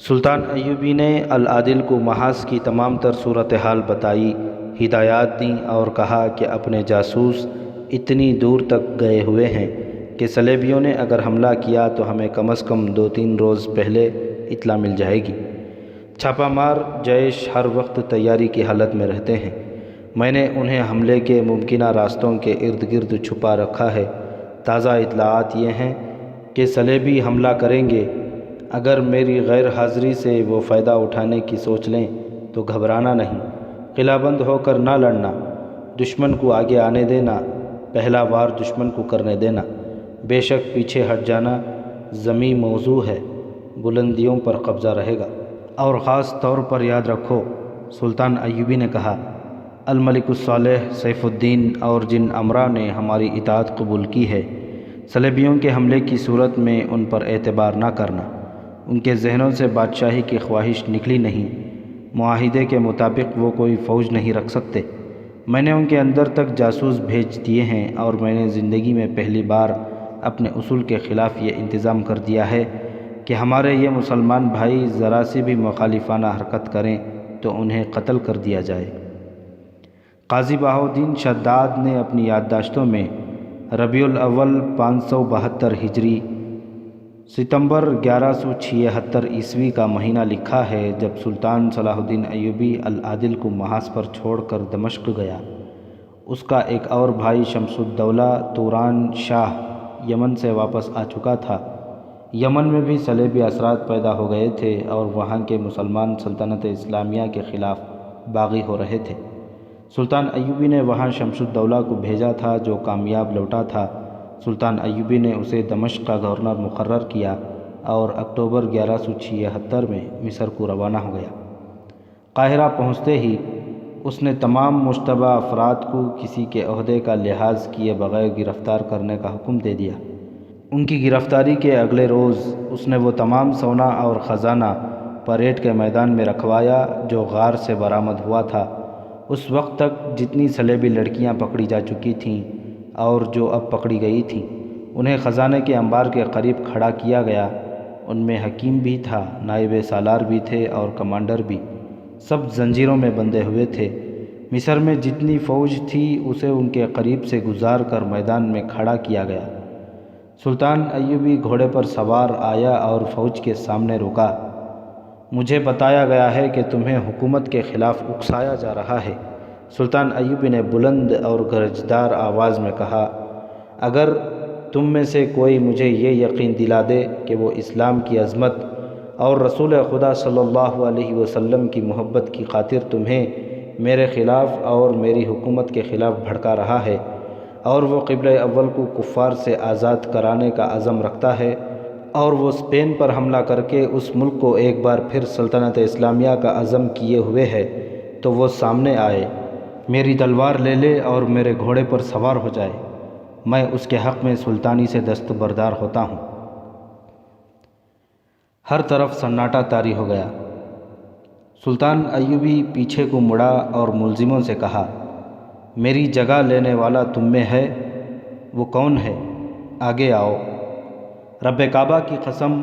سلطان ایوبی نے العادل کو محاذ کی تمام تر صورتحال بتائی، ہدایات دیں اور کہا کہ اپنے جاسوس اتنی دور تک گئے ہوئے ہیں کہ صلیبیوں نے اگر حملہ کیا تو ہمیں کم از کم 2-3 روز پہلے اطلاع مل جائے گی۔ چھاپہ مار جیش ہر وقت تیاری کی حالت میں رہتے ہیں۔ میں نے انہیں حملے کے ممکنہ راستوں کے ارد گرد چھپا رکھا ہے۔ تازہ اطلاعات یہ ہیں کہ صلیبی حملہ کریں گے۔ اگر میری غیر حاضری سے وہ فائدہ اٹھانے کی سوچ لیں تو گھبرانا نہیں، قلعہ بند ہو کر نہ لڑنا، دشمن کو آگے آنے دینا، پہلا وار دشمن کو کرنے دینا، بے شک پیچھے ہٹ جانا ضمی موضوع ہے، بلندیوں پر قبضہ رہے گا۔ اور خاص طور پر یاد رکھو، سلطان ایوبی نے کہا، الملک الصالح سیف الدین اور جن امراء نے ہماری اطاعت قبول کی ہے، صلیبیوں کے حملے کی صورت میں ان پر اعتبار نہ کرنا۔ ان کے ذہنوں سے بادشاہی کی خواہش نکلی نہیں، معاہدے کے مطابق وہ کوئی فوج نہیں رکھ سکتے۔ میں نے ان کے اندر تک جاسوس بھیج دیے ہیں اور میں نے زندگی میں پہلی بار اپنے اصول کے خلاف یہ انتظام کر دیا ہے کہ ہمارے یہ مسلمان بھائی ذرا سی بھی مخالفانہ حرکت کریں تو انہیں قتل کر دیا جائے۔ قاضی بہاؤالدین شداد نے اپنی یادداشتوں میں ربیع الاول 572 ہجری ستمبر 1176 عیسوی کا مہینہ لکھا ہے جب سلطان صلاح الدین ایوبی العادل کو محاذ پر چھوڑ کر دمشق گیا۔ اس کا ایک اور بھائی شمس الدولہ توران شاہ یمن سے واپس آ چکا تھا۔ یمن میں بھی صلیبی اثرات پیدا ہو گئے تھے اور وہاں کے مسلمان سلطنت اسلامیہ کے خلاف باغی ہو رہے تھے۔ سلطان ایوبی نے وہاں شمس الدولہ کو بھیجا تھا جو کامیاب لوٹا تھا۔ سلطان ایوبی نے اسے دمشق کا گورنر مقرر کیا اور اکتوبر 1176 میں مصر کو روانہ ہو گیا۔ قاہرہ پہنچتے ہی اس نے تمام مشتبہ افراد کو کسی کے عہدے کا لحاظ کیے بغیر گرفتار کرنے کا حکم دے دیا۔ ان کی گرفتاری کے اگلے روز اس نے وہ تمام سونا اور خزانہ پریڈ کے میدان میں رکھوایا جو غار سے برآمد ہوا تھا۔ اس وقت تک جتنی صلیبی لڑکیاں پکڑی جا چکی تھیں اور جو اب پکڑی گئی تھیں انہیں خزانے کے انبار کے قریب کھڑا کیا گیا۔ ان میں حکیم بھی تھا، نائب سالار بھی تھے اور کمانڈر بھی، سب زنجیروں میں بندھے ہوئے تھے۔ مصر میں جتنی فوج تھی اسے ان کے قریب سے گزار کر میدان میں کھڑا کیا گیا۔ سلطان ایوبی گھوڑے پر سوار آیا اور فوج کے سامنے رکا۔ مجھے بتایا گیا ہے کہ تمہیں حکومت کے خلاف اکسایا جا رہا ہے، سلطان ایوبی نے بلند اور گرجدار آواز میں کہا۔ اگر تم میں سے کوئی مجھے یہ یقین دلا دے کہ وہ اسلام کی عظمت اور رسول خدا صلی اللہ علیہ وسلم کی محبت کی خاطر تمہیں میرے خلاف اور میری حکومت کے خلاف بھڑکا رہا ہے اور وہ قبلہ اول کو کفار سے آزاد کرانے کا عزم رکھتا ہے اور وہ اسپین پر حملہ کر کے اس ملک کو ایک بار پھر سلطنت اسلامیہ کا عزم کیے ہوئے ہے، تو وہ سامنے آئے، میری تلوار لے لے اور میرے گھوڑے پر سوار ہو جائے، میں اس کے حق میں سلطانی سے دستبردار ہوتا ہوں۔ ہر طرف سناٹا طاری ہو گیا۔ سلطان ایوبی پیچھے کو مڑا اور ملزموں سے کہا، میری جگہ لینے والا تم میں ہے؟ وہ کون ہے؟ آگے آؤ۔ رب کعبہ کی قسم،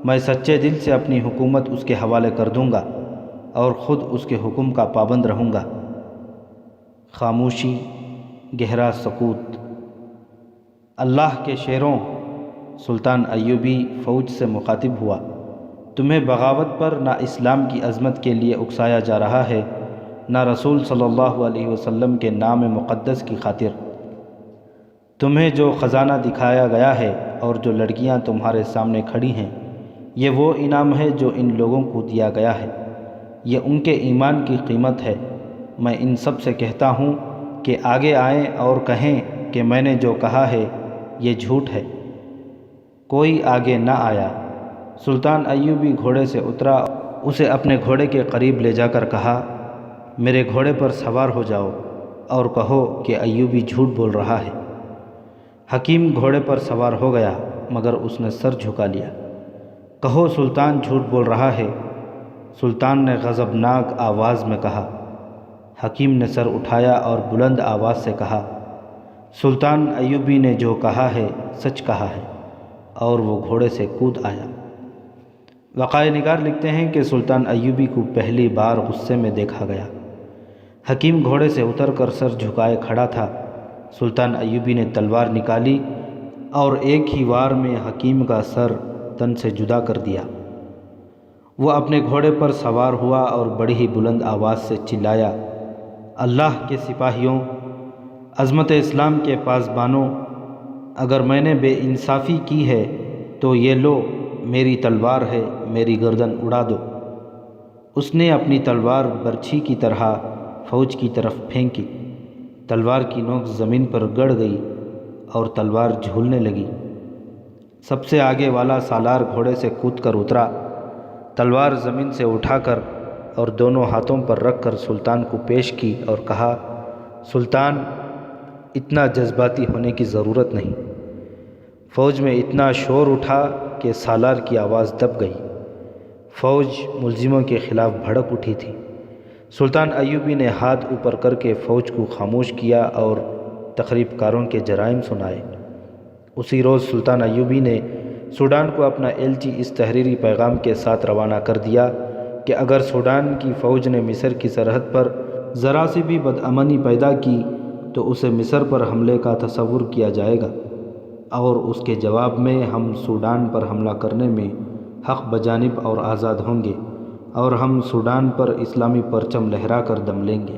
میں سچے دل سے اپنی حکومت اس کے حوالے کر دوں گا اور خود اس کے حکم کا پابند رہوں گا۔ خاموشی، گہرا سکوت۔ اللہ کے شیروں، سلطان ایوبی فوج سے مخاطب ہوا، تمہیں بغاوت پر نہ اسلام کی عظمت کے لیے اکسایا جا رہا ہے، نہ رسول صلی اللہ علیہ وسلم کے نام مقدس کی خاطر۔ تمہیں جو خزانہ دکھایا گیا ہے اور جو لڑکیاں تمہارے سامنے کھڑی ہیں، یہ وہ انعام ہے جو ان لوگوں کو دیا گیا ہے، یہ ان کے ایمان کی قیمت ہے۔ میں ان سب سے کہتا ہوں کہ آگے آئیں اور کہیں کہ میں نے جو کہا ہے یہ جھوٹ ہے۔ کوئی آگے نہ آیا۔ سلطان ایوبی گھوڑے سے اترا، اسے اپنے گھوڑے کے قریب لے جا کر کہا، میرے گھوڑے پر سوار ہو جاؤ اور کہو کہ ایوبی جھوٹ بول رہا ہے۔ حکیم گھوڑے پر سوار ہو گیا مگر اس نے سر جھکا لیا۔ کہو سلطان جھوٹ بول رہا ہے، سلطان نے غضبناک آواز میں کہا۔ حکیم نے سر اٹھایا اور بلند آواز سے کہا، سلطان ایوبی نے جو کہا ہے سچ کہا ہے، اور وہ گھوڑے سے کود آیا۔ وقائع نگار لکھتے ہیں کہ سلطان ایوبی کو پہلی بار غصے میں دیکھا گیا۔ حکیم گھوڑے سے اتر کر سر جھکائے کھڑا تھا۔ سلطان ایوبی نے تلوار نکالی اور ایک ہی وار میں حکیم کا سر تن سے جدا کر دیا۔ وہ اپنے گھوڑے پر سوار ہوا اور بڑی ہی بلند آواز سے چلایا، اللہ کے سپاہیوں، عظمت اسلام کے پاسبانوں، اگر میں نے بے انصافی کی ہے تو یہ لو، میری تلوار ہے، میری گردن اڑا دو۔ اس نے اپنی تلوار برچھی کی طرح فوج کی طرف پھینکی۔ تلوار کی نوک زمین پر گڑ گئی اور تلوار جھولنے لگی۔ سب سے آگے والا سالار گھوڑے سے کود کر اترا، تلوار زمین سے اٹھا کر اور دونوں ہاتھوں پر رکھ کر سلطان کو پیش کی اور کہا، سلطان، اتنا جذباتی ہونے کی ضرورت نہیں۔ فوج میں اتنا شور اٹھا کہ سالار کی آواز دب گئی۔ فوج ملزموں کے خلاف بھڑک اٹھی تھی۔ سلطان ایوبی نے ہاتھ اوپر کر کے فوج کو خاموش کیا اور تخریب کاروں کے جرائم سنائے۔ اسی روز سلطان ایوبی نے سوڈان کو اپنا ایلچی اس تحریری پیغام کے ساتھ روانہ کر دیا کہ اگر سوڈان کی فوج نے مصر کی سرحد پر ذرا سی بھی بدامنی پیدا کی تو اسے مصر پر حملے کا تصور کیا جائے گا۔ اور اس کے جواب میں ہم سوڈان پر حملہ کرنے میں حق بجانب اور آزاد ہوں گے، اور ہم سوڈان پر اسلامی پرچم لہرا کر دم لیں گے۔